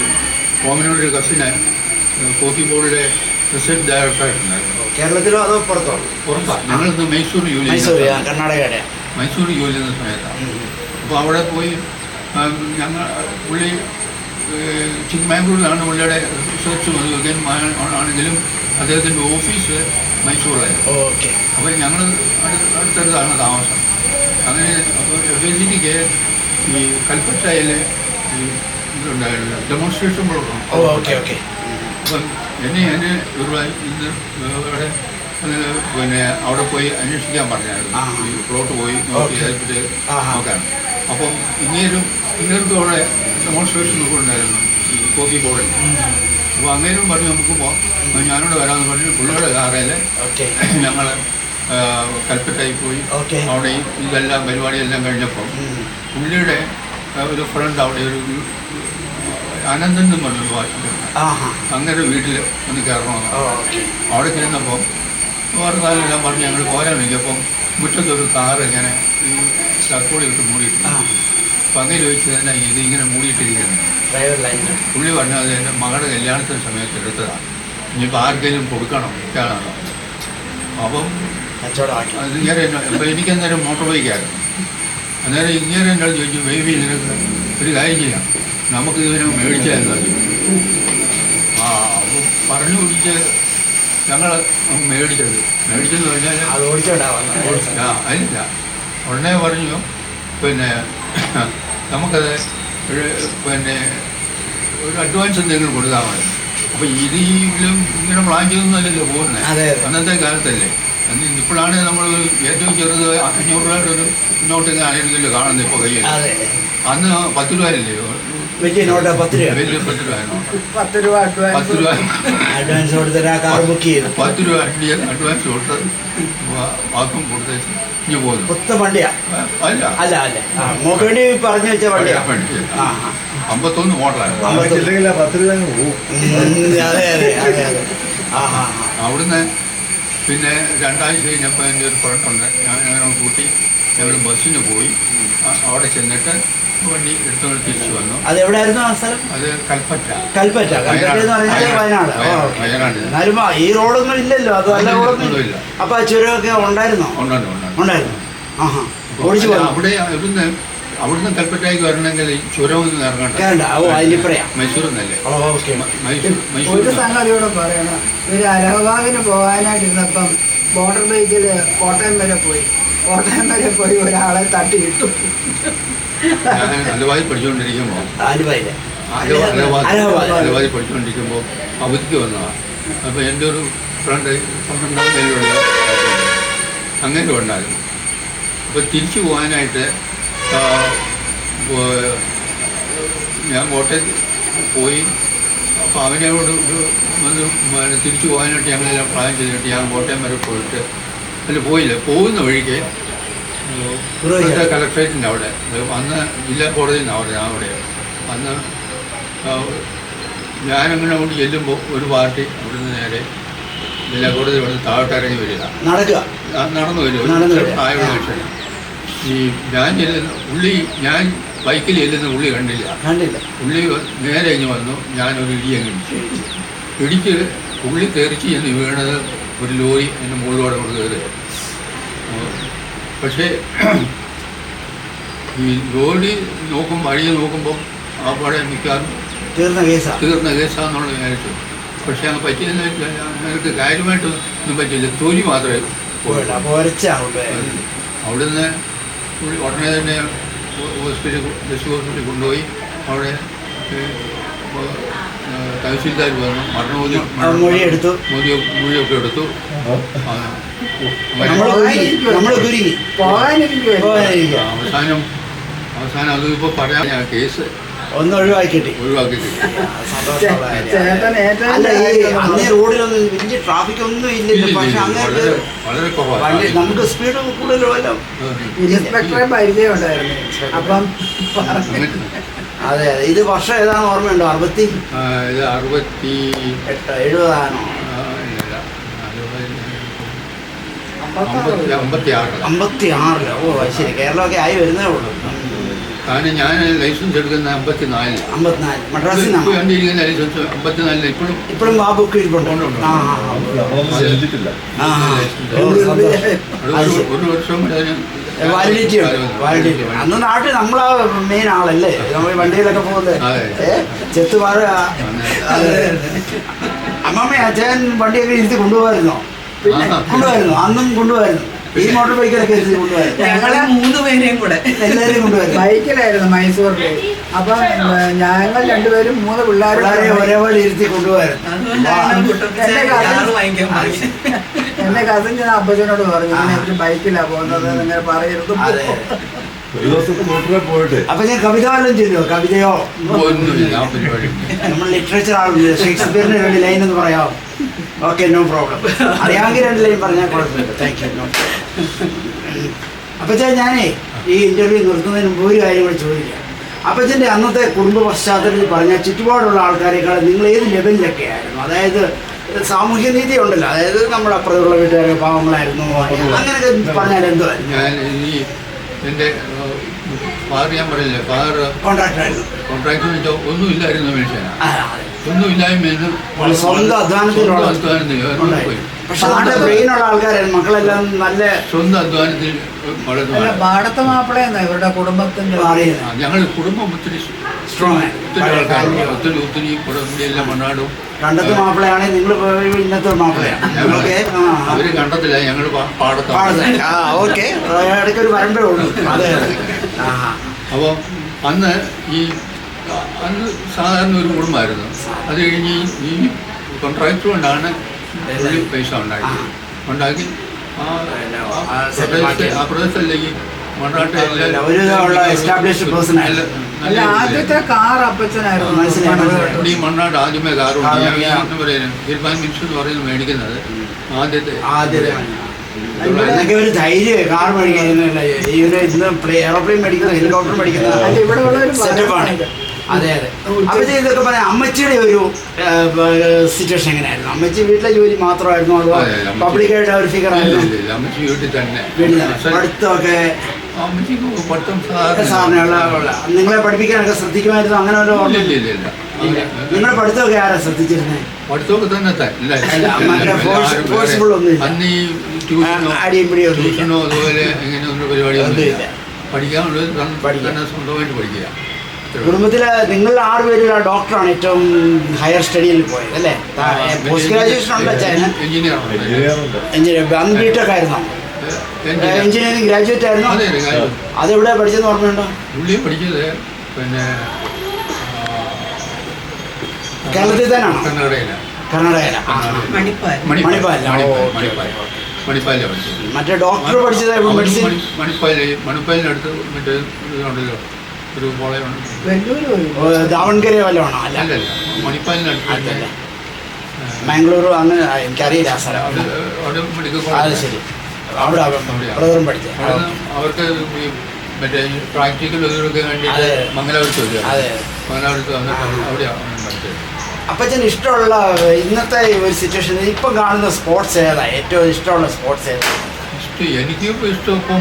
Speaker 1: കോമനോട് കസിന് കോഫി ബോർഡിലെ റിസർച്ച് ഡയറക്ടറായിട്ടുണ്ടായിരുന്നു.
Speaker 2: കേരളത്തിലോ അതോ പുറത്തോ?
Speaker 1: പുറത്താണ്. ഞങ്ങളിന്ന് മൈസൂർ ജോലി
Speaker 2: കർണാടകയുടെ
Speaker 1: മൈസൂർ ജോലി ചെയ്യുന്ന സമയത്താണ്. അപ്പോൾ അവിടെ പോയി പുള്ളി ചിക്ക്മാംഗ്ലൂരിലാണ് പുള്ളിയുടെ റിസർച്ച് ആണെങ്കിലും അദ്ദേഹത്തിൻ്റെ ഓഫീസ് മൈസൂറായിരുന്നു. അപ്പോൾ ഞങ്ങൾ അടുത്തടുത്താണ് താമസം. അങ്ങനെ അപ്പോൾ FACTക്ക് ഈ കൽപ്പറ്റയിൽ ഈ ഇതുണ്ടായിരുന്നു, ഡെമോൺസ്ട്രേഷൻ പ്രോഗ്രാം. അപ്പം എന്നെ ഇന്ന് ഇവിടെ പിന്നെ അവിടെ പോയി അന്വേഷിക്കാൻ പറഞ്ഞായിരുന്നു. ഈ പ്ലോട്ട് പോയി നോക്കി അതിനെപ്പറ്റി നോക്കാൻ. അപ്പം ഇങ്ങേർക്കും അവിടെ ഡെമോൺസ്ട്രേഷൻ ഒക്കെ ഉണ്ടായിരുന്നു ഈ കോഫി ബോർഡിൽ. അപ്പോൾ അങ്ങേരും പറഞ്ഞു നമുക്ക് പോകാം, ഞാനിവിടെ വരാമെന്ന് പറഞ്ഞു. പുള്ളിയുടെ കാറയിൽ ഞങ്ങൾ കൽപ്പറ്റയിൽ പോയി. അവിടെ ഇതെല്ലാം പരിപാടിയെല്ലാം കഴിഞ്ഞപ്പം പുള്ളിയുടെ ഒരു ഫ്രണ്ട് അവിടെ ഒരു അനന്തൻ എന്ന് പറഞ്ഞൊരു വാക്കുണ്ട്. അങ്ങനെ വീട്ടിൽ ഒന്ന് കയറണമെന്ന്. അവിടെ ചെന്നപ്പം വാർത്താലെല്ലാം പറഞ്ഞ് ഞങ്ങൾ പോരാൻ വേണ്ടിയപ്പം മുറ്റത്തൊരു കാറ് ഇങ്ങനെ ഈ ചക്കോടി ഇട്ട് മൂടിയിട്ടുണ്ട്. പകൽ വെച്ച് തന്നെ ഇതിങ്ങനെ മൂടിയിട്ടിരിക്കുന്നു.
Speaker 2: ഡ്രൈവർ ലൈൻ
Speaker 1: പുള്ളി പറഞ്ഞാൽ അത് എൻ്റെ മകളുടെ കല്യാണത്തിന് സമയത്ത് എടുത്തതാണ്, ഇനിയിപ്പോൾ ആർക്കെങ്കിലും കൊടുക്കണം ഇട്ടാണോ. അപ്പം
Speaker 2: കച്ചവടമാക്കി.
Speaker 1: അത് ഇങ്ങനെ അപ്പോൾ എനിക്കന്നേരം മോട്ടോർ ബൈക്കായിരുന്നു. അന്നേരം ഇങ്ങനെ എന്നോട് ചോദിച്ചു, ബേബി നിനക്ക് ഒരു കാര്യം ചെയ്യാം, നമുക്ക് ഇതിനെ മേടിച്ചാൽ മതി. അപ്പം പറഞ്ഞു പിടിച്ച് ഞങ്ങൾ മേടിച്ചെന്ന് പറഞ്ഞാൽ
Speaker 2: അത് ഓടിച്ചോണ്ടാവുന്നു.
Speaker 1: അതില്ല. ഉടനെ പറഞ്ഞു പിന്നെ നമുക്കത് ഒരു അഡ്വാൻസ് എന്തെങ്കിലും കൊടുത്താൽ മതി. അപ്പോൾ ഇതിലും ഇങ്ങനെ പ്ലാൻ ചെയ്തൊന്നുമല്ലല്ലോ പോകുന്നത്, അന്നത്തെ കാലത്തല്ലേ. ഇപ്പോഴാണ് നമ്മൾ ഏറ്റവും ചെറുത് 500 രൂപയുടെ ഒരു നോട്ട് ആയിരുന്നല്ലോ കാണുന്നത് ഇപ്പോൾ കയ്യിൽ. അന്ന് 10 രൂപയല്ലേ
Speaker 2: വലിയ നോട്ട്, 10 രൂപ.
Speaker 1: വലിയ 10 രൂപ നോട്ട്.
Speaker 3: 10 രൂപ
Speaker 2: അഡ്വാൻസ് കൊടുത്തിട്ട് ആ കാർ ബുക്ക് ചെയ്തു. 10
Speaker 1: രൂപ അഡ്വാൻസ് കൊടുത്ത് വാക്കും കൊടുത്ത് ഇഞ്ഞു പോകുന്നു.
Speaker 2: പുത്ത വണ്ടിയാ?
Speaker 1: അല്ല
Speaker 2: അല്ല അല്ല, വേണ്ടി പറഞ്ഞു വെച്ച വണ്ടിയാ.
Speaker 1: 51 മോഡലാണ്.
Speaker 5: 10 രൂപ പോകും.
Speaker 2: അതെ അതെ അതെ അതെ.
Speaker 1: അവിടുന്ന് പിന്നെ 2 ആഴ്ച കഴിഞ്ഞപ്പോൾ എൻ്റെ ഒരു ഫ്രണ്ടുണ്ട്, ഞാൻ കൂട്ടി ഞങ്ങൾ ബസ്സിന് പോയി. അവിടെ ചെന്നിട്ട് വണ്ടി എടുത്തുകൊണ്ട് തിരിച്ചു വന്നു.
Speaker 2: അത് എവിടെയായിരുന്നു ആ സ്ഥലം?
Speaker 1: അത് കൽപ്പറ്റ.
Speaker 2: കൽപ്പറ്റ എന്ന് പറഞ്ഞാൽ വയനാട്. എന്നാലും ഈ റോഡൊന്നും ഇല്ലല്ലോ, അത് നല്ല റോഡൊന്നും ഇല്ല. അപ്പൊ ആ ചുരമൊക്കെ ഉണ്ടായിരുന്നോ? ഉണ്ടായിരുന്നു. ആഹാ, ഓടിച്ചു പോയി.
Speaker 1: അവിടുന്ന് കൽപ്പറ്റയ്ക്ക് വരണമെങ്കിൽ ചുരമൊന്നും ഇറങ്ങണ്ട. മൈസൂർ എന്നല്ലേ?
Speaker 3: ഒരു സംഗതിയോടെ പറയണം, ഒരു അലഹബാദിന് പോകാനായിട്ടിരുന്നപ്പം മോട്ടോർ ബൈക്കിൽ കോട്ടയം വരെ പോയി ഒരാളെ തട്ടിയിട്ടു.
Speaker 1: ഞാൻ അലവായി പഠിച്ചുകൊണ്ടിരിക്കുമ്പോൾ അവധിക്ക് വന്നതാണ്. അപ്പോൾ എൻ്റെ ഒരു ഫ്രണ്ട് 12-ാം പേരിലുള്ള അങ്ങനെ ഉണ്ടായിരുന്നു. അപ്പോൾ തിരിച്ചു പോകാനായിട്ട് ഞാൻ കോട്ടയത്ത് പോയി. അപ്പോൾ അവനോട് തിരിച്ചു പോകാനായിട്ട് ഞങ്ങളെല്ലാം പ്ലാൻ ചെയ്തിട്ട് ഞാൻ കോട്ടയം വരെ പോയിട്ട് പോയില്ല. പോകുന്ന വഴിക്ക് കളക്ട്രേറ്റിൻ്റെ അവിടെ, അന്ന് ജില്ലാ കോടതിയിൽ അവിടെ അന്ന് ഞാനങ്ങനെ കൊണ്ട് ചെല്ലുമ്പോൾ ഒരു പാർട്ടി അവിടുന്ന് നേരെ ജില്ലാ കോടതി അവിടെ താഴോട്ടിറങ്ങി വരിക, നടന്നു വരും. ഈ ഞാൻ ബൈക്കിൽ ചെല്ലുന്ന പുള്ളി കണ്ടില്ല. പുള്ളി നേരെ ഇങ്ങ് വന്നു. ഞാനൊരു ഇടിയങ്ങ് ഇടിച്ച് പുള്ളി തെറിച്ച് ചെന്ന് വീണത് ഒരു ലോറി എൻ്റെ മുകളിലൂടെ കൊണ്ട് കയറി. പക്ഷേ ഈ ലോറി വഴി നോക്കുമ്പോൾ ആ പഴയ മിക്കാറും തീർന്ന കേസാന്നുള്ള വിചാരിച്ചു. പക്ഷെ അങ്ങ് പറ്റിയെന്ന് വെച്ചാൽ ഞങ്ങൾക്ക് കാര്യമായിട്ട് ഒന്നും പറ്റില്ല, തൊലി മാത്രമേ അവിടുന്ന് ഉടനെ തന്നെ ഹോസ്പിറ്റലിൽ കൊണ്ടുപോയി. അവിടെ തഹസീൽദാർ വന്നു, മൊഴിയൊക്കെ എടുത്തു. അവസാനം അത് ഇപ്പോൾ പറയാൻ കേസ്
Speaker 2: ഒഴിവാക്കി കിട്ടി. റോഡിലൊന്നും വലിയ ട്രാഫിക് ഒന്നും ഇല്ലല്ലോ, പക്ഷെ
Speaker 1: വളരെ കുറവാണ്.
Speaker 2: നമുക്ക് സ്പീഡ് കൂടുതലല്ലോ.
Speaker 3: ഇൻസ്പെക്ടറെ പരിചയം ഉണ്ടായിരുന്നു. അപ്പം
Speaker 2: അതെ അതെ. ഇത് വർഷം ഏതാണെന്ന് ഓർമ്മയുണ്ടോ? 70-ആണോ? 56. ഓ ശരി, കേരളമൊക്കെ ആയി വരുന്നേ ഉള്ളൂ.
Speaker 1: കാരണം ഞാൻ ലൈസൻസ് എടുക്കുന്ന 54
Speaker 2: മദ്രാസിൽ
Speaker 1: കണ്ടിരിക്കുന്ന ലൈസൻസ് 54
Speaker 2: ഇപ്പോഴും ആ ബുക്ക് ഇരിപ്പുണ്ട്.
Speaker 1: ഒരു വർഷം കൂടെ അതിന്
Speaker 2: വാലിഡിറ്റി ഉണ്ട്. അന്ന് നാട്ടിൽ നമ്മളാ മെയിൻ ആളല്ലേ, നമ്മൾ വണ്ടിയിലൊക്കെ പോകുന്നത്. ചെത്തുപാറ അമ്മമ്മ അച്ഛൻ വണ്ടിയൊക്കെ ഇരുത്തി കൊണ്ടുപോകായിരുന്നോ? അന്നും കൊണ്ടുപോകായിരുന്നു. ഈ മോട്ടോർ ബൈക്കിലൊക്കെ ഇരുത്തി കൊണ്ടുപോകായിരുന്നു.
Speaker 4: ഞങ്ങളെ 3 പേരെയും കൂടെ
Speaker 2: എല്ലാവരെയും കൊണ്ടുപോയിരുന്നു.
Speaker 3: ബൈക്കിലായിരുന്നു മൈസൂറിൽ. അപ്പം ഞങ്ങൾ 2 പേരും 3 പിള്ളേരെ
Speaker 2: ഒരേപോലെ ഇരുത്തി കൊണ്ടുപോകായിരുന്നു.
Speaker 3: എന്റെ കസിൻ ഞാൻ അപ്പച്ചനോട് പറഞ്ഞു, ഞാൻ ബൈക്കിലാ പോകുന്നത്, നിങ്ങൾ പറയരുത്.
Speaker 5: ഒരു ദിവസം പോയിട്ട്
Speaker 2: അപ്പൊ ഞാൻ കവിത വല്ലതും ചെല്ലോ? കവിതയോ നമ്മൾ ലിറ്ററേച്ചർ ആളുണ്ട്, ഷേക്സ്പിയറിന്റെ 2 ലൈൻ എന്ന് പറയാമോ? Okay, no problem. അറിയാമെങ്കിൽ 2 ലൈൻ പറഞ്ഞാൽ കുഴപ്പമില്ല. Thank you. അപ്പച്ചാ, ഞാനേ ഈ ഇന്റർവ്യൂ നിർത്തുന്നതിന് മുമ്പ് ഒരു കാര്യം കൂടെ ചോദിക്കാം. അപ്പച്ചൻ്റെ അന്നത്തെ കുടുംബ പശ്ചാത്തലത്തിൽ പറഞ്ഞാൽ ചുറ്റുപാടുള്ള ആൾക്കാരെക്കാൾ നിങ്ങൾ ഏത് ലെവലിലൊക്കെ ആയിരുന്നു? അതായത് സാമൂഹ്യ നീതി ഉണ്ടല്ലോ, അതായത് നമ്മുടെ അപ്പുറത്തുള്ള വീട്ടുകാരെ പാവങ്ങളായിരുന്നു, അങ്ങനെയൊക്കെ പറഞ്ഞാൽ എന്തോ?
Speaker 1: ഞാൻ എൻ്റെ ഫാദർ ഞാൻ പറയില്ലേ, ഫാദർ
Speaker 2: കോൺട്രാക്ടറായിരുന്നു.
Speaker 1: കോൺട്രാക്ട് വെച്ചാൽ ഒന്നുമില്ലായിരുന്നു മനുഷ്യനാണ്.
Speaker 2: ആ, അതെ.
Speaker 1: ഒന്നുമില്ലായ്മയെന്ന്
Speaker 2: സ്വന്തം അധ്വാനത്തിലുള്ള
Speaker 1: പോയി.
Speaker 2: പക്ഷെ നല്ല ബ്രെയിനുള്ള ആൾക്കാരായിരുന്നു മക്കളെല്ലാം. നല്ല
Speaker 1: സ്വന്തം അധ്വാനത്തിൽ വളർന്നു.
Speaker 3: അല്ല പാടത്തെ മാപ്പിളയെന്നാ ഇവരുടെ കുടുംബത്തിന്റെ
Speaker 2: അറിയുന്നത്.
Speaker 1: ഞങ്ങൾ കുടുംബം ഒത്തിരി
Speaker 2: സ്ട്രോങ്
Speaker 1: ഒത്തിരി ആൾക്കാരുണ്ട്. ഒത്തിരി കുടുംബം മണ്ണാടും.
Speaker 2: കണ്ടത്ത് മാപ്പിളയാണെങ്കിൽ നിങ്ങൾ ഇന്നത്തെ മാപ്പിളയാണ്. ഓക്കെ.
Speaker 1: അവര് കണ്ടത്തില്ല, ഞങ്ങൾ പാടത്താണ്.
Speaker 2: പാടുന്നത്. ആ, ഓക്കെ. ഇടയ്ക്കൊരു വരമ്പേ ഉള്ളൂ. അതെ. ആ,
Speaker 1: അപ്പോൾ അന്ന് സാധാരണ ഒരു കുടുംബമായിരുന്നു. അത് കഴിഞ്ഞ് ഈ കോൺട്രാക്ട് കൊണ്ടാണ് പൈസ ഉണ്ടാക്കി ആ പ്രദേശത്തിലേക്ക് മണ്ണാട്ടെ
Speaker 2: ഒരു എസ്റ്റാബ്ലിഷ്ഡ് പേഴ്സൺ ആയിരുന്നു.
Speaker 3: അല്ല ആദ്യത്തെ കാർ അപ്പച്ചനായിരുന്നു.
Speaker 1: ഈ മണ്ണാട് ആദ്യമേ കാറുണ്ട്. ഞാൻ പറയുന്നത് ഇർഫാൻ മിക്സ് എന്ന് പറയുന്നത് മേടിക്കുന്നത് ആദ്യത്തെ
Speaker 2: എന്നൊക്കെ ഒരു ധൈര്യം കാർ മേടിക്കുന്നില്ല. ഇവര് ഇന്ന് എയറോപ്ലെയിൻ മേടിക്കുന്ന ഹെലികോപ്റ്റർ മേടിക്കുന്ന
Speaker 3: ഇവിടെ ഉള്ളൊരു
Speaker 2: സെറ്റപ്പാണ്. അതെ അതെ. അപ്പൊ ഇതൊക്കെ പറയാം. അമ്മച്ചിയുടെ ഒരു സിറ്റുവേഷൻ എങ്ങനെയായിരുന്നു? അമ്മച്ചി വീട്ടിലെ ജോലി മാത്രമായിരുന്നു അതോ പബ്ലിക്കായിട്ട് ഒരു ഫിഗർ ആയിരുന്നു?
Speaker 1: അമ്മച്ചി വീട്ടിൽ തന്നെ.
Speaker 2: പഠിത്തമൊക്കെ
Speaker 1: പഠിത്തം
Speaker 2: സാധാരണയുള്ള നിങ്ങളെ പഠിപ്പിക്കാനൊക്കെ ശ്രദ്ധിക്കുമായിരുന്നു? അങ്ങനെ വല്ല ഓർമ്മ? നിങ്ങളുടെ പഠിത്തമൊക്കെ ആരാ ശ്രദ്ധിച്ചിരുന്നത്?
Speaker 1: പഠിത്തമൊക്കെ തന്നെ
Speaker 2: ഫോഴ്സ്ഫുൾ ഒന്നും
Speaker 1: അന്ന് ഈ
Speaker 2: അടിയും പിടിയോ
Speaker 1: ട്യൂഷനോ അതുപോലെ ഇങ്ങനെയൊന്നും പരിപാടിയൊന്നുമില്ല. പഠിക്കാനുള്ളത് തന്നെ സ്വന്തമായിട്ട് പഠിക്കുക.
Speaker 2: കുടുംബത്തിലെ നിങ്ങൾ 6 പേരിൽ ആ ഡോക്ടറാണ് ഏറ്റവും ഹയർ സ്റ്റഡിയിൽ പോയത് അല്ലേ? പോസ്റ്റ് ഗ്രാജുവേഷൻ ഉണ്ട്. എഞ്ചിനീയർ അന്ന് ബിടെക് ആയിരുന്നോ? എഞ്ചിനീയറിംഗ് ഗ്രാജുവേറ്റ് ആയിരുന്നു. അതെവിടെ പഠിച്ചെന്ന് ഓർമ്മയുണ്ടോ?
Speaker 1: പുള്ളി പഠിച്ചത് പിന്നെ
Speaker 2: കേരളത്തിൽ തന്നെയാണോ?
Speaker 1: കർണാടകയിലാണ്. മണിപ്പാലിലാണ് പഠിച്ചത്.
Speaker 2: മറ്റേ ഡോക്ടർ പഠിച്ചത് മെഡിസിൻ
Speaker 1: മണിപ്പാലിനടുത്ത് മറ്റേ ഇതുണ്ടല്ലോ ഒരു കോളേജുണ്ട്.
Speaker 2: ദാവൺകര വല്ലതാണോ? അല്ല
Speaker 1: അല്ലല്ല, മണിപ്പാലിനടുത്ത്
Speaker 2: മാംഗ്ലൂരു. അങ്ങനെ എനിക്കറിയില്ല ആ സ്ഥലം.
Speaker 1: അവിടെ മെഡിക്കൽ
Speaker 2: അത്
Speaker 1: കോളേജ്.
Speaker 2: ശരി. അവിടെ ബ്രദറും പഠിച്ചത്.
Speaker 1: അവർക്ക് ഈ മറ്റേ പ്രാക്ടിക്കൽ ഇതിനൊക്കെ വേണ്ടി മംഗലാപുരത്ത് വരിക. മംഗലാപുരത്ത് അവിടെയാണ് പഠിച്ചത്.
Speaker 2: അപ്പച്ചന് ഇഷ്ടമുള്ള ഇന്നത്തെ ഒരു സിറ്റുവേഷൻ ഇപ്പം കാണുന്ന സ്പോർട്സ് ഏതാ? ഏറ്റവും ഇഷ്ടമുള്ള സ്പോർട്സ് ഏതാ?
Speaker 1: എനിക്ക് ഇഷ്ടം ഇപ്പം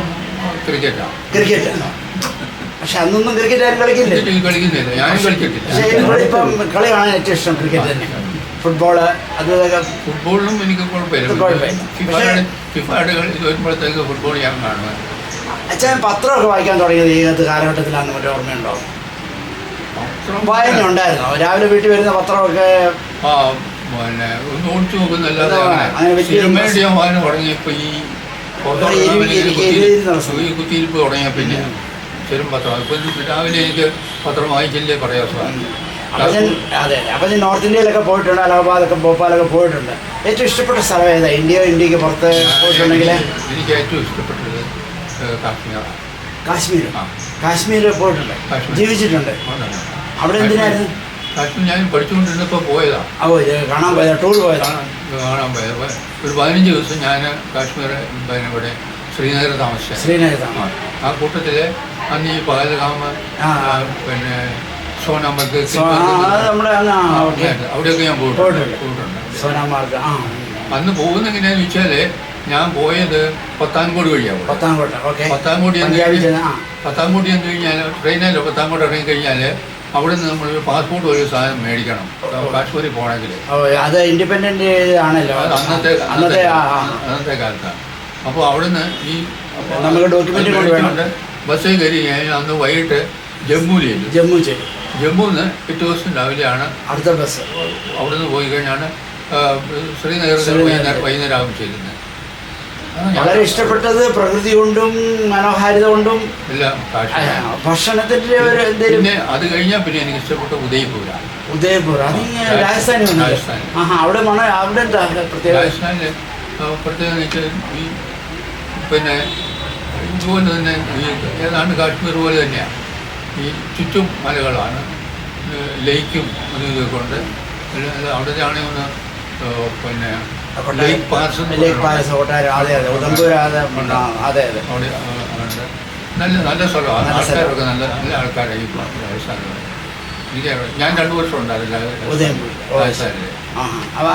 Speaker 1: ക്രിക്കറ്റാണ്.
Speaker 2: ക്രിക്കറ്റ്. പക്ഷെ അന്നൊന്നും ക്രിക്കറ്റ് ആരും
Speaker 1: കളിക്കുന്നില്ല. ഞാനും കളിച്ചിട്ടില്ല.
Speaker 2: പക്ഷേ ഇവിടെ ഇപ്പം കളി കാണാൻ ഏറ്റവും ഇഷ്ടം ക്രിക്കറ്റ് തന്നെ. ഫുട്ബോള് അതൊക്കെ.
Speaker 1: ഫുട്ബോളിലും എനിക്ക് കുഴപ്പമില്ല. ഫിഫയുടെ ഇത് വരുമ്പോഴത്തേക്ക് ഫുട്ബോൾ ഞാൻ കാണുന്നത്.
Speaker 2: അച്ഛൻ പത്രമൊക്കെ വായിക്കാൻ തുടങ്ങിയത് ഏത് കാലഘട്ടത്തിലാണെന്ന് മറ്റേ ഓർമ്മയുണ്ടോ? വായന ഉണ്ടായിരുന്നോ? രാവിലെ വീട്ടിൽ വരുന്ന പത്രമൊക്കെ
Speaker 1: പിന്നെ ഒന്ന് ഓടിച്ചു നോക്കുന്നല്ലാതെ സിനിമയുടെ ഞാൻ വായന തുടങ്ങിയപ്പോൾ ഈ കുത്തിയിരിപ്പ് തുടങ്ങിയ പിന്നെ ചെറും പത്രം. ഇപ്പം രാവിലെ എനിക്ക് പത്രം വായിച്ചില്ലേ പറയാം.
Speaker 2: അതെ. അപ്പം ഞാൻ നോർത്ത് ഇന്ത്യയിലൊക്കെ പോയിട്ടുണ്ട്. അലഹബാദൊക്കെ ഭോപ്പാലൊക്കെ പോയിട്ടുണ്ട്. ഏറ്റവും ഇഷ്ടപ്പെട്ട സ്ഥലം ഏതാ? ഇന്ത്യക്ക് പുറത്ത് പോയിട്ടുണ്ടെങ്കിൽ
Speaker 1: എനിക്ക് ഏറ്റവും ഇഷ്ടപ്പെട്ടത്
Speaker 2: കാശ്മീർ. കാശ്മീരിൽ പോയിട്ടുണ്ട്, ജീവിച്ചിട്ടുണ്ട്. അവിടെ എന്തിനായിരുന്നു?
Speaker 1: കാശ്മീർ ഞാൻ പഠിച്ചുകൊണ്ടിരുന്നപ്പോൾ പോയതാണ്.
Speaker 2: ഓ, കാണാൻ പോയതാ? ടൂർ പോയതാണ്?
Speaker 1: കാണാൻ പോയത്. ഒരു 15 ദിവസം ഞാൻ കാശ്മീർ പിന്നെ ഇവിടെ ശ്രീനഗർ താമസിച്ചു.
Speaker 2: ശ്രീനഗർ.
Speaker 1: ആ കൂട്ടത്തിൽ അന്ന് ഈ പഹൽഗാം പിന്നെ സോനാമാർഗ് അവിടെയൊക്കെ ഞാൻ പോയിട്ടുണ്ട്.
Speaker 2: സോനാമാർഗ്.
Speaker 1: അന്ന് പോകുന്ന എങ്ങനെയാന്ന് വെച്ചാൽ ഞാൻ പോയത് പത്താൻകോട് വഴിയാണ്. പത്താൻകോട് ചെന്ന് കഴിഞ്ഞാൽ ട്രെയിനിൽ പത്താൻകോട് ഇറങ്ങി കഴിഞ്ഞാൽ അവിടെ നിന്ന് നമ്മൾ പാസ്പോർട്ട് ഒരു സാധനം മേടിക്കണം കാശ്മീരിൽ പോകണമെങ്കിൽ.
Speaker 2: അത് ഇൻഡിപെൻഡന്റ് ആണല്ലോ
Speaker 1: അന്നത്തെ കാലത്താണ്. അപ്പോൾ അവിടെ നിന്ന് ഈ
Speaker 2: നമുക്ക് ഡോക്യുമെന്റ്
Speaker 1: ബസ്സിൽ കയറി കഴിഞ്ഞാൽ അന്ന് വൈകിട്ട് ജമ്മുന്ന് പിറ്റേ ദിവസം രാവിലെയാണ്
Speaker 2: അടുത്ത ബസ്.
Speaker 1: അവിടെ നിന്ന് പോയി കഴിഞ്ഞാണ് ശ്രീനഗറിൽ വൈകുന്നേരം ആകും ചെല്ലുന്നത്.
Speaker 2: വളരെ ഇഷ്ടപ്പെട്ടത് പ്രകൃതി കൊണ്ടും മനോഹാരിത കൊണ്ടും
Speaker 1: എല്ലാം
Speaker 2: ഭക്ഷണത്തിന്റെ ഒരു
Speaker 1: പിന്നെ അത് കഴിഞ്ഞാൽ പിന്നെ എനിക്ക് ഇഷ്ടപ്പെട്ട ഉദയ്പൂർ.
Speaker 2: അത് രാജസ്ഥാനി. അവിടെ
Speaker 1: രാജസ്ഥാനില് പ്രത്യേകം വെച്ചാൽ ഈ പിന്നെ ഇതുപോലെ തന്നെ ഈ ഏതാണ്ട് കാശ്മീർ പോലെ തന്നെയാണ്. ഈ ചുറ്റും മലകളാണ്, ലേക്കും അതും ഇതൊക്കെ ഉണ്ട്. അവിടെയാണെങ്കിൽ ഒന്ന് പിന്നെ ലേക്ക് പാലസ് നല്ല സ്ഥലമാണ്. ആൾക്കാരൊക്കെ നല്ല ആൾക്കാരാണ് ഈ രാജസ്ഥാനിൽ. ഞാൻ 2 വർഷം ഉണ്ടായിരുന്നില്ല രാജസ്ഥാനിൽ.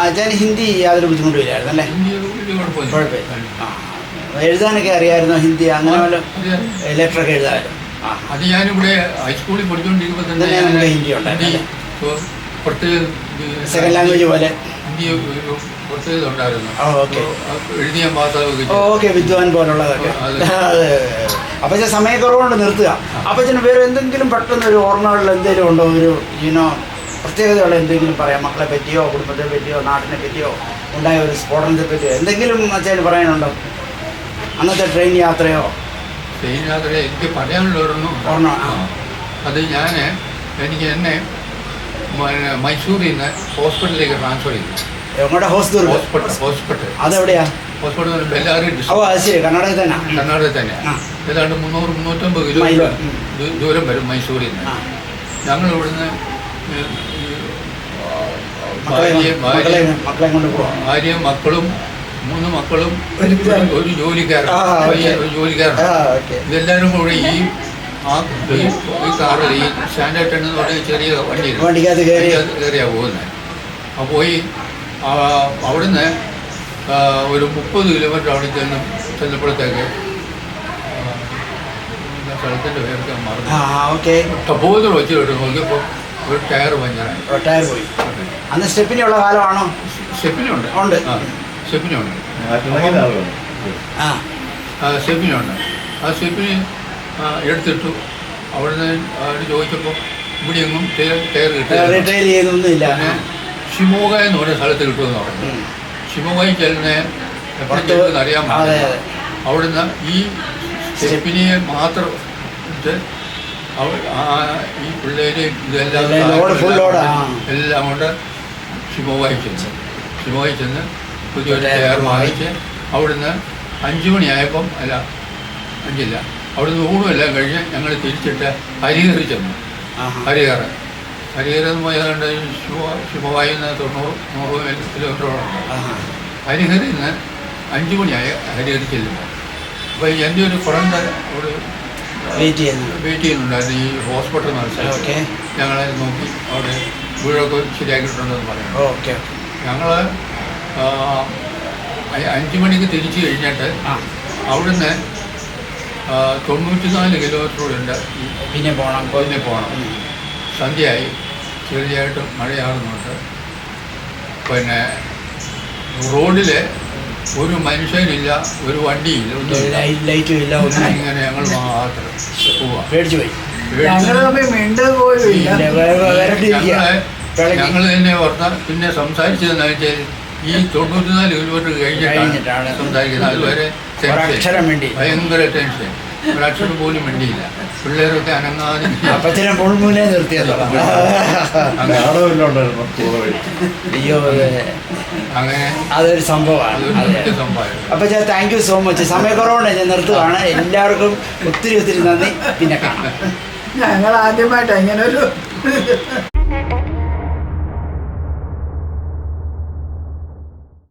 Speaker 2: അച്ഛൻ ഹിന്ദി യാതൊരു ബുദ്ധിമുട്ടില്ലായിരുന്നു അല്ലേ?
Speaker 1: ഹിന്ദി കുഴപ്പമില്ല.
Speaker 2: എഴുതാനൊക്കെ അറിയാമായിരുന്നോ ഹിന്ദി? അങ്ങനെ ലെറ്ററൊക്കെ എഴുതാമായിരുന്നു? ആ.
Speaker 1: അത് ഞാനിവിടെ ഹൈസ്കൂളിൽ പഠിച്ചുകൊണ്ടിരിക്കുമ്പോൾ തന്നെ
Speaker 2: തന്നെ നമ്മുടെ ഹിന്ദി ഉണ്ടായിരുന്നു.
Speaker 1: പ്രത്യേക
Speaker 2: സെക്കൻഡ് ലാംഗ്വേജ് പോലെ.
Speaker 1: ഹിന്ദി ഒരു പ്രത്യേകത ഉണ്ടായിരുന്നു.
Speaker 2: ആ, ഓക്കെ.
Speaker 1: എഴുതിയ പാസ്സാവുകയൊക്കെ ചെയ്തു.
Speaker 2: ഓക്കെ, വിദ്വാൻ പോലുള്ളതൊക്കെ.
Speaker 1: അതെ.
Speaker 2: അതെ. അപ്പച്ച സമയക്കുറവുകൊണ്ട് നിർത്തുക. അപ്പച്ചന് വേറെ എന്തെങ്കിലും പെട്ടെന്ന് ഒരു ഓർമ്മകളിൽ എന്തെങ്കിലും ഉണ്ടോ, ഒരു പ്രത്യേകതയുള്ള എന്തെങ്കിലും പറയാം? മക്കളെ പറ്റിയോ കുടുംബത്തെ പറ്റിയോ നാടിനെ പറ്റിയോ ഉണ്ടായ ഒരു സ്ഫോടനത്തെ പറ്റിയോ എന്തെങ്കിലും അച്ഛന് പറയാനുണ്ടോ? അന്നത്തെ ട്രെയിൻ യാത്രയോ?
Speaker 1: ട്രെയിൻ യാത്ര എനിക്ക് പറയാനുള്ള ഒരെണ്ണം
Speaker 2: ഓർമ്മ. ആ.
Speaker 1: അത് എനിക്ക് എന്നെ മൈസൂരിൽ നിന്ന് ഹോസ്പിറ്റലിലേക്ക് ട്രാൻസ്ഫർ ചെയ്തു.
Speaker 2: എങ്ങോട്ടാ? ഹോസ്ദുർഗ്.
Speaker 1: ഹോസ്പിറ്റൽ
Speaker 2: അതെവിടെയാ?
Speaker 1: ഹോസ്പിറ്റൽ ബെല്ലാരി
Speaker 2: ഓ,
Speaker 1: ഡിസ്ട്രിക്ട്,
Speaker 2: അത് ശരി, കർണാടകയിൽ തന്നെ.
Speaker 1: കർണാടകയിൽ തന്നെ.
Speaker 2: ആ.
Speaker 1: ഏതാണ്ട് 300-350 കിലോമീറ്റർ ദൂരം വരും മൈസൂരിൽ നിന്ന്.
Speaker 2: ആ.
Speaker 1: ഞങ്ങൾ ഇവിടുന്ന്
Speaker 2: മക്കളെ കൊണ്ട് പോവാം.
Speaker 1: ഭാര്യയും മക്കളും 3 മക്കളും
Speaker 3: ഒരുമിച്ചാണ്.
Speaker 1: ഒരു ജോലിക്കാരൻ,
Speaker 2: ആ, ഓക്കേ.
Speaker 1: ഒരു ജോലിക്കാരൻ.
Speaker 2: ആ, ഓക്കെ.
Speaker 1: ഇതെല്ലാവരും കൂടെ ഈ കാറിൽ ഈ സ്റ്റാൻഡേർഡ് എന്ന് പറഞ്ഞ ചെറിയ വണ്ടിയിൽ
Speaker 2: വണ്ടിക്കകത്ത് കയറി
Speaker 1: കയറിയാ പോകുന്നത്. അപ്പോൾ അവിടുന്ന് ഒരു 30 കിലോമീറ്റർ അവിടെ ചെന്നപ്പോഴത്തേക്ക് സ്ഥലത്തിൻ്റെ പേരൊക്കെ മറന്നു.
Speaker 2: ഓക്കെ.
Speaker 1: ടബോധർ വെച്ചിട്ട് നോക്കിയപ്പോൾ ഒരു ടയർ പഞ്ചറായി.
Speaker 2: ടയർ പോയി. അന്ന് സ്റ്റെപ്പിനുള്ള കാലമാണോ?
Speaker 1: സ്റ്റെപ്പിനുണ്ട്.
Speaker 2: ഉണ്ട്.
Speaker 1: ആ, സ്റ്റെപ്പിനുണ്ട്.
Speaker 5: മാറ്റണമെങ്കിൽ ആളുണ്ട്.
Speaker 2: ആ.
Speaker 1: സ്റ്റെപ്പിനുണ്ട്. ആ സ്റ്റെപ്പിന് എടുത്തിട്ടു. അവിടുന്ന് ചോദിച്ചപ്പോൾ ഇവിടെ എങ്ങും ടയർ കിട്ടുക.
Speaker 2: റിട്ടയർ ചെയ്തൊന്നുമില്ല.
Speaker 1: പിന്നെ ഷിമോഗ എന്ന് പറഞ്ഞ സ്ഥലത്ത് കിട്ടുമെന്ന് പറഞ്ഞു. ഷിമോഗയിൽ ചെല്ലുന്ന എപ്പോഴും ചെല്ലുന്ന അറിയാൻ
Speaker 2: അതെ,
Speaker 1: പറ്റില്ല.
Speaker 2: അതെ.
Speaker 1: അവിടുന്ന് ഈ സ്റ്റെപ്പിനെ മാത്രം ഇട്ട് ഈ പിള്ളേര് ഇതെല്ലാം
Speaker 2: ലോഡ്, ഫുൾ ലോഡ്. ആ.
Speaker 1: എല്ലാം കൊണ്ട് ഷിമോഗയിൽ ചെന്ന് പുതിയൊരു ടയർ വാങ്ങിച്ച് അവിടുന്ന് 5 മണിയായപ്പം അല്ല 5 അവിടുന്ന് ഊണുമെല്ലാം കഴിഞ്ഞ് ഞങ്ങൾ തിരിച്ചിട്ട് ഹരിഹർ ചെന്നു.
Speaker 2: ആഹാ.
Speaker 1: ഹരിഹർ എന്ന് പോയതുകൊണ്ട് ശുഭവായി 90 കിലോമീറ്ററോളം.
Speaker 2: ആഹാ.
Speaker 1: ഹരിഹറിൽ നിന്ന് 5 മണിയായി ഹരിഹർ ചെല്ലുമ്പോൾ. അപ്പോൾ എൻ്റെ ഒരു ഫ്രണ്ട് അവിടെ
Speaker 2: വെയിറ്റ് ചെയ്യുന്നു.
Speaker 1: വെയിറ്റ് ചെയ്യുന്നുണ്ടായിരുന്നു ഈ ഹോസ്പിറ്റൽ നടത്തി.
Speaker 2: ഓക്കെ.
Speaker 1: ഞങ്ങളെ നോക്കി അവിടെ വീടൊക്കെ ശരിയാക്കിയിട്ടുണ്ടെന്ന് പറയുന്നു.
Speaker 2: ഓക്കെ.
Speaker 1: ഞങ്ങൾ 5 മണിക്ക് തിരിച്ചു കഴിഞ്ഞിട്ട്
Speaker 2: ആ.
Speaker 1: അവിടുന്ന് 94 കിലോമീറ്റർ ഉണ്ട്
Speaker 2: പിന്നെ പോകണം.
Speaker 1: പോകണം. സന്ധ്യയായി, ചെറിയായിട്ട് മഴയാകുന്നുണ്ട്. പിന്നെ റോഡിൽ ഒരു മനുഷ്യനില്ല, ഒരു വണ്ടിയില്ല, ഒന്നുമില്ല.
Speaker 2: ലൈറ്റും ഇല്ല, ഒന്നും.
Speaker 1: ഇങ്ങനെ ഞങ്ങൾ മാത്രം പോവാ.
Speaker 2: പേടിച്ചു പോയി.
Speaker 3: ഞങ്ങൾ തമ്മിൽ മിണ്ടുക പോലും ഇല്ല.
Speaker 1: ഞങ്ങൾ തന്നെ പിന്നെ സംസാരിച്ചതെന്ന് വെച്ചാൽ ഈ 94 കിലോമീറ്റർ കഴിഞ്ഞിട്ടാണ് സംസാരിക്കുന്നത്. അതുവരെ
Speaker 2: ഒരക്ഷരം വേണ്ടി
Speaker 1: ഭയങ്കര ടെൻഷൻ. ഒരക്ഷരം പോലും വേണ്ടിയില്ല. പിള്ളേരൊക്കെ അനങ്ങാതെ
Speaker 2: അപ്പച്ചനെ മുൾമുനെ നിർത്തിയതോ?
Speaker 5: നാടകമില്ലുണ്ടായിരുന്നു കൂടെ വഴി.
Speaker 2: അയ്യോ,
Speaker 1: അങ്ങനെ
Speaker 2: അതൊരു സംഭവമാണ്.
Speaker 1: അതൊരു മുഖ്യ സംഭവമായിരുന്നു.
Speaker 2: അപ്പച്ചാ, താങ്ക് യു സോ മച്ച്. സമയക്കുറവുണ്ട്, ഞാൻ നിർത്തുകയാണ്. എല്ലാവർക്കും ഒത്തിരി നന്ദി. പിന്നെ കാണാം.
Speaker 3: ഞങ്ങൾ ആദ്യമായിട്ടാണ് ഇങ്ങനെ ഒരു